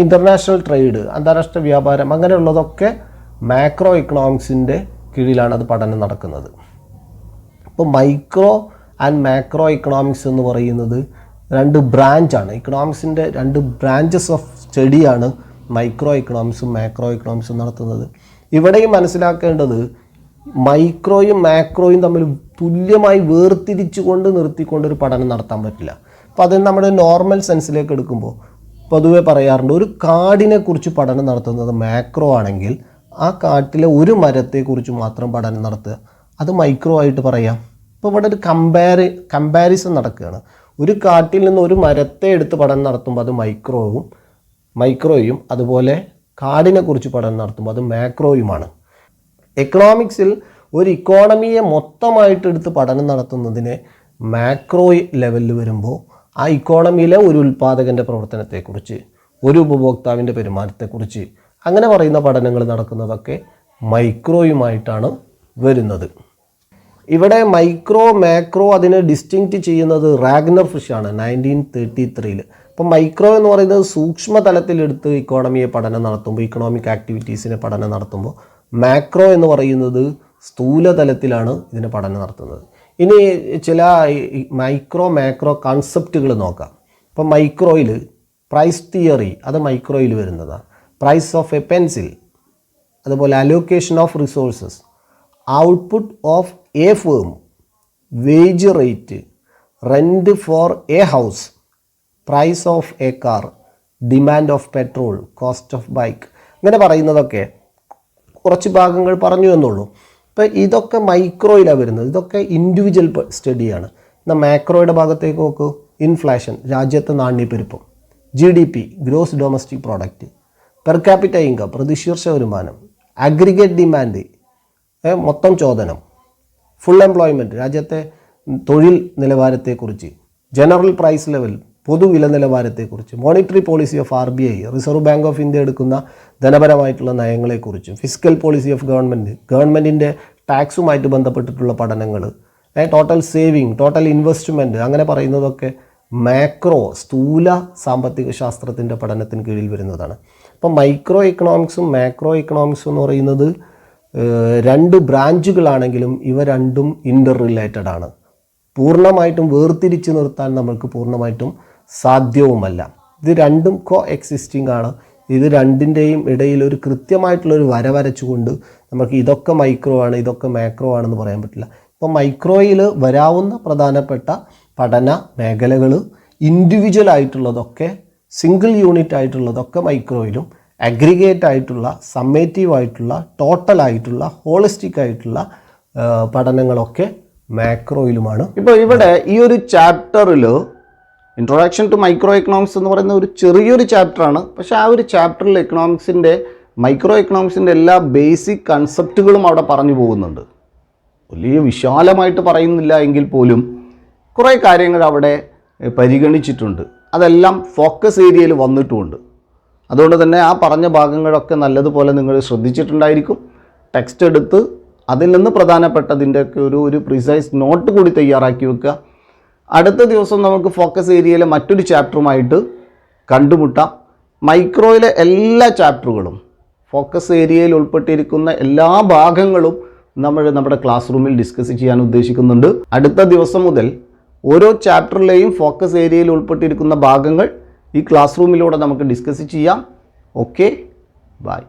international trade, അന്താരാഷ്ട്ര വ്യാപാരം, അങ്ങനെയുള്ളതൊക്കെ മാക്രോ എക്കണോമിക്സിൻ്റെ കീഴിലാണ് അത് പഠനം നടക്കുന്നത്. അപ്പോൾ മൈക്രോ ആൻഡ് മാക്രോ എക്കണോമിക്സ് എന്ന് പറയുന്നത് രണ്ട് ബ്രാഞ്ചാണ്. ഇക്കണോമിക്സിൻ്റെ രണ്ട് ബ്രാഞ്ചസ് ഓഫ് സ്റ്റഡിയാണ് മൈക്രോ എക്കണോമിക്സും മാക്രോ എക്കണോമിക്സും നടത്തുന്നത്. ഇവിടെയും മനസ്സിലാക്കേണ്ടത് മൈക്രോയും മാക്രോയും തമ്മിൽ തുല്യമായി വേർതിരിച്ചുകൊണ്ട് നിർത്തിക്കൊണ്ടൊരു പഠനം നടത്താൻ പറ്റില്ല. അപ്പോൾ അത് നമ്മുടെ നോർമൽ സെൻസിലേക്ക് എടുക്കുമ്പോൾ പൊതുവെ പറയാറുണ്ട്, ഒരു കാടിനെക്കുറിച്ച് പഠനം നടത്തുന്നത് മാക്രോ ആണെങ്കിൽ ആ കാട്ടിലെ ഒരു മരത്തെക്കുറിച്ച് മാത്രം പഠനം നടത്തുക, അത് മൈക്രോ ആയിട്ട് പറയാം. ഇപ്പോൾ ഇവിടെ ഒരു കമ്പാരിസൺ നടക്കുകയാണ്. ഒരു കാട്ടിൽ നിന്ന് ഒരു മരത്തെ എടുത്ത് പഠനം നടത്തുമ്പോൾ അത് മൈക്രോയും അതുപോലെ കാടിനെക്കുറിച്ച് പഠനം നടത്തുമ്പോൾ അത് മാക്രോയുമാണ്. എക്കണോമിക്സിൽ ഒരു ഇക്കോണമിയെ മൊത്തമായിട്ട് എടുത്ത് പഠനം നടത്തുന്നതിനെ മാക്രോ ലെവലിൽ വരുമ്പോൾ ആ ഇക്കോണമിയിലെ ഒരു ഉൽപ്പാദകൻ്റെ പ്രവർത്തനത്തെക്കുറിച്ച്, ഒരു ഉപഭോക്താവിൻ്റെ പെരുമാറ്റത്തെക്കുറിച്ച് അങ്ങനെ പറയുന്ന പഠനങ്ങൾ നടക്കുന്നതൊക്കെ മൈക്രോയുമായിട്ടാണ് വരുന്നത്. ഇവിടെ മൈക്രോ മാക്രോ അതിനെ ഡിസ്റ്റിങ്ക്റ്റ് ചെയ്യുന്നത് റാഗ്നർ ഫിഷാണ് 1933. അപ്പോൾ മൈക്രോ എന്ന് പറയുന്നത് സൂക്ഷ്മതലത്തിലെടുത്ത് ഇക്കോണമിയെ പഠനം നടത്തുമ്പോൾ, ഇക്കണോമിക് ആക്ടിവിറ്റീസിനെ പഠനം നടത്തുമ്പോൾ, മാക്രോ എന്ന് പറയുന്നത് സ്ഥൂലതലത്തിലാണ് ഇതിനെ പഠനം നടത്തുന്നത്. ഇനി ചില മൈക്രോ മാക്രോ കൺസെപ്റ്റുകൾ നോക്കാം. ഇപ്പം മൈക്രോയിൽ പ്രൈസ് തിയറി, അത് മൈക്രോയിൽ വരുന്നതാണ്. പ്രൈസ് ഓഫ് എ പെൻസിൽ, അതുപോലെ allocation of resources, output of a firm, wage rate, rent for a house, price of a car, demand of petrol, cost of bike, ഇങ്ങനെ പറയുന്നതൊക്കെ കുറച്ച് ഭാഗങ്ങൾ പറഞ്ഞു എന്നുള്ളൂ. ഇപ്പോൾ ഇതൊക്കെ മൈക്രോയിലാണ് വരുന്നത്. ഇതൊക്കെ ഇൻഡിവിജ്വൽ സ്റ്റഡിയാണ്. എന്നാൽ മാക്രോയുടെ ഭാഗത്തേക്ക് നോക്കൂ. ഇൻഫ്ലേഷൻ, രാജ്യത്തെ നാണ്യപ്പെരുപ്പം, GDP, gross domestic product, per capita income, പ്രതിശീർഷ വരുമാനം, അഗ്രിഗേറ്റ് ഡിമാൻഡ്, മൊത്തം ചോദനം, ഫുൾ എംപ്ലോയ്മെൻറ്റ്, രാജ്യത്തെ തൊഴിൽ നിലവാരത്തെക്കുറിച്ച്, ജനറൽ പ്രൈസ് ലെവൽ, പൊതുവില നിലവാരത്തെക്കുറിച്ച്, monetary policy of RBI, reserve bank of India എടുക്കുന്ന ധനപരമായിട്ടുള്ള നയങ്ങളെക്കുറിച്ചും, ഫിസിക്കൽ പോളിസി ഓഫ് ഗവൺമെൻറ്റിൻ്റെ ടാക്സുമായിട്ട് ബന്ധപ്പെട്ടിട്ടുള്ള പഠനങ്ങൾ, ടോട്ടൽ സേവിങ്, ടോട്ടൽ ഇൻവെസ്റ്റ്മെൻറ്റ്, അങ്ങനെ പറയുന്നതൊക്കെ മാക്രോ സ്ഥൂല സാമ്പത്തിക ശാസ്ത്രത്തിൻ്റെ പഠനത്തിന് കീഴിൽ വരുന്നതാണ്. അപ്പോൾ മൈക്രോ എക്കണോമിക്സും മാക്രോ എക്കണോമിക്സും എന്ന് പറയുന്നത് രണ്ട് ബ്രാഞ്ചുകളാണെങ്കിലും ഇവ രണ്ടും ഇൻ്റർ റിലേറ്റഡ് ആണ്. പൂർണ്ണമായിട്ടും വേർതിരിച്ച് നിർത്താൻ നമ്മൾക്ക് പൂർണ്ണമായിട്ടും സാധ്യവുമല്ല. ഇത് രണ്ടും കോ എക്സിസ്റ്റിംഗ് ആണ്. ഇത് രണ്ടിൻ്റെയും ഇടയിൽ ഒരു കൃത്യമായിട്ടുള്ളൊരു വര വരച്ചുകൊണ്ട് നമുക്ക് ഇതൊക്കെ മൈക്രോ ആണ് ഇതൊക്കെ മാക്രോ ആണെന്ന് പറയാൻ പറ്റില്ല. ഇപ്പോൾ മൈക്രോയിൽ വരാവുന്ന പ്രധാനപ്പെട്ട പഠന മേഖലകൾ ഇൻഡിവിജ്വൽ ആയിട്ടുള്ളതൊക്കെ, സിംഗിൾ യൂണിറ്റ് ആയിട്ടുള്ളതൊക്കെ മൈക്രോയിലും, അഗ്രിഗേറ്റ് ആയിട്ടുള്ള, സമ്മേറ്റീവ് ആയിട്ടുള്ള, ടോട്ടൽ ആയിട്ടുള്ള, ഹോളിസ്റ്റിക് ആയിട്ടുള്ള പഠനങ്ങളൊക്കെ മാക്രോയിലുമാണ്. ഇപ്പോൾ ഇവിടെ ഈ ഒരു ചാപ്റ്ററിൽ ഇൻട്രൊഡക്ഷൻ ടു മൈക്രോ എക്കണോമിക്സ് എന്ന് പറയുന്ന ഒരു ചെറിയൊരു ചാപ്റ്ററാണ്. പക്ഷേ ആ ഒരു ചാപ്റ്ററിൽ മൈക്രോ എക്കണോമിക്സിൻ്റെ എല്ലാ ബേസിക് കൺസെപ്റ്റുകളും അവിടെ പറഞ്ഞു പോകുന്നുണ്ട്. വലിയ വിശാലമായിട്ട് പറയുന്നില്ല എങ്കിൽ പോലും കുറേ കാര്യങ്ങൾ അവിടെ പരിഗണിച്ചിട്ടുണ്ട്. അതെല്ലാം ഫോക്കസ് ഏരിയയിൽ വന്നിട്ടുമുണ്ട്. അതുകൊണ്ട് തന്നെ ആ പറഞ്ഞ ഭാഗങ്ങളൊക്കെ നല്ലതുപോലെ നിങ്ങൾ ശ്രദ്ധിച്ചിട്ടുണ്ടായിരിക്കും. ടെക്സ്റ്റ് എടുത്ത് അതിൽ നിന്ന് പ്രധാനപ്പെട്ടതിൻ്റെയൊക്കെ ഒരു പ്രിസൈസ് നോട്ട് കൂടി തയ്യാറാക്കി വെക്കുക. അടുത്ത ദിവസം നമുക്ക് ഫോക്കസ് ഏരിയയിലെ മറ്റൊരു ചാപ്റ്ററുമായിട്ട് കണ്ടുമുട്ടാം. മൈക്രോയിലെ എല്ലാ ചാപ്റ്ററുകളും, ഫോക്കസ് ഏരിയയിൽ ഉൾപ്പെട്ടിരിക്കുന്ന എല്ലാ ഭാഗങ്ങളും നമ്മുടെ ക്ലാസ് റൂമിൽ ഡിസ്കസ് ചെയ്യാൻ ഉദ്ദേശിക്കുന്നുണ്ട്. അടുത്ത ദിവസം മുതൽ ഓരോ ചാപ്റ്ററിലെയും ഫോക്കസ് ഏരിയയിൽ ഉൾപ്പെട്ടിരിക്കുന്ന ഭാഗങ്ങൾ ഈ ക്ലാസ് റൂമിലൂടെ നമുക്ക് ഡിസ്കസ് ചെയ്യാം. Okay, by.